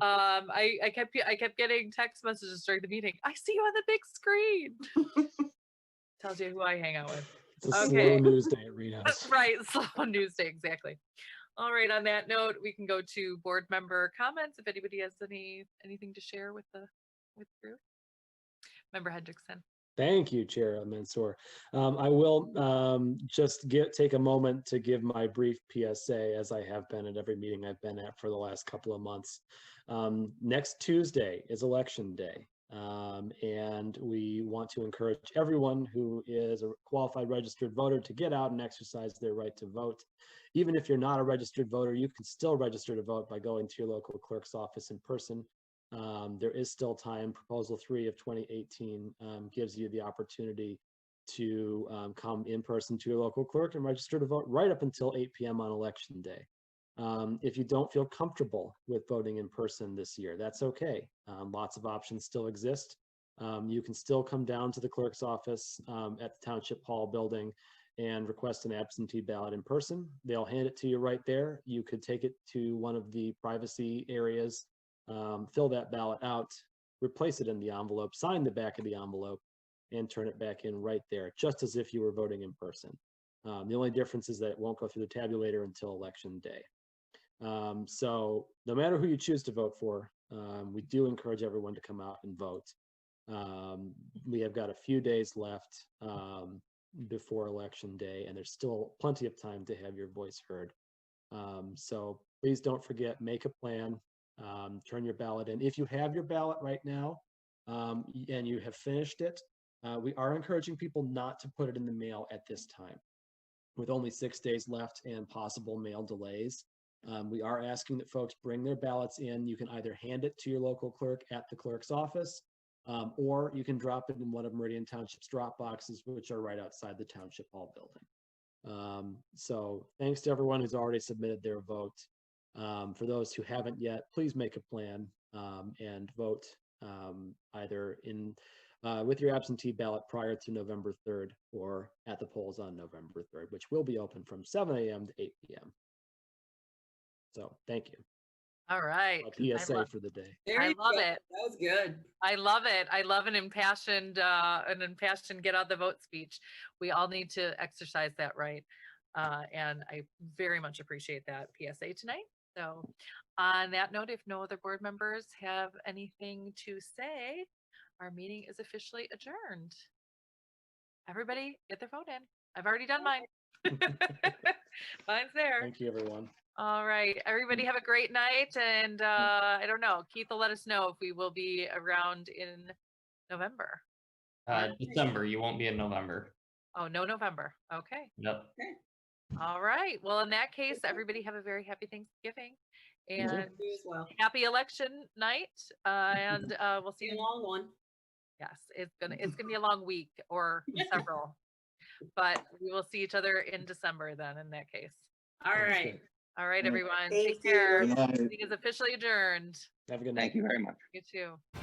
I kept getting text messages during the meeting. I see you on the big screen. Tells you who I hang out with. It's a Okay. slow news day at Reno's. Right, slow news day, exactly. All right, on that note, we can go to board member comments if anybody has anything to share with the group. Member Hendrickson. Thank you, Chair Mansour. I will just take a moment to give my brief PSA, as I have been at every meeting I've been at for the last couple of months. Next Tuesday is Election Day, and we want to encourage everyone who is a qualified registered voter to get out and exercise their right to vote. Even if you're not a registered voter, you can still register to vote by going to your local clerk's office in person. There is still time. Proposal 3 of 2018 gives you the opportunity to come in person to your local clerk and register to vote right up until 8 p.m. on Election Day. If you don't feel comfortable with voting in person this year, that's okay. Lots of options still exist. You can still come down to the clerk's office at the Township Hall building and request an absentee ballot in person. They'll hand it to you right there. You could take it to one of the privacy areas, fill that ballot out, replace it in the envelope, sign the back of the envelope, and turn it back in right there, just as if you were voting in person. The only difference is that it won't go through the tabulator until Election Day. So no matter who you choose to vote for, we do encourage everyone to come out and vote. We have got a few days left before Election Day, and there's still plenty of time to have your voice heard. So please don't forget, make a plan, turn your ballot in. If you have your ballot right now and you have finished it, we are encouraging people not to put it in the mail at this time. With only 6 days left and possible mail delays, we are asking that folks bring their ballots in. You can either hand it to your local clerk at the clerk's office, or you can drop it in one of Meridian Township's drop boxes, which are right outside the Township Hall building. So thanks to everyone who's already submitted their vote. For those who haven't yet, please make a plan and vote either with your absentee ballot prior to November 3rd or at the polls on November 3rd, which will be open from 7 a.m. to 8 p.m. So thank you. All right. A PSA for the day. I love it. That was good. I love it. I love an impassioned get out the vote speech. We all need to exercise that right. And I very much appreciate that PSA tonight. So on that note, if no other board members have anything to say, our meeting is officially adjourned. Everybody get their vote in. I've already done mine. Mine's there. Thank you, everyone. All right. Everybody have a great night. And I don't know, Keith will let us know if we will be around in November. December. You won't be in November. Oh, no November. Okay. Yep. All right. Well, in that case, everybody have a very happy Thanksgiving and You as well. happy election night. And we'll see See a you. long one. Yes, it's gonna be a long week or several, but we will see each other in December then. In that case. All right. All right, everyone. Thank Take care. you. Good night. Meeting is officially adjourned. Have a good night. Thank you very much. You too.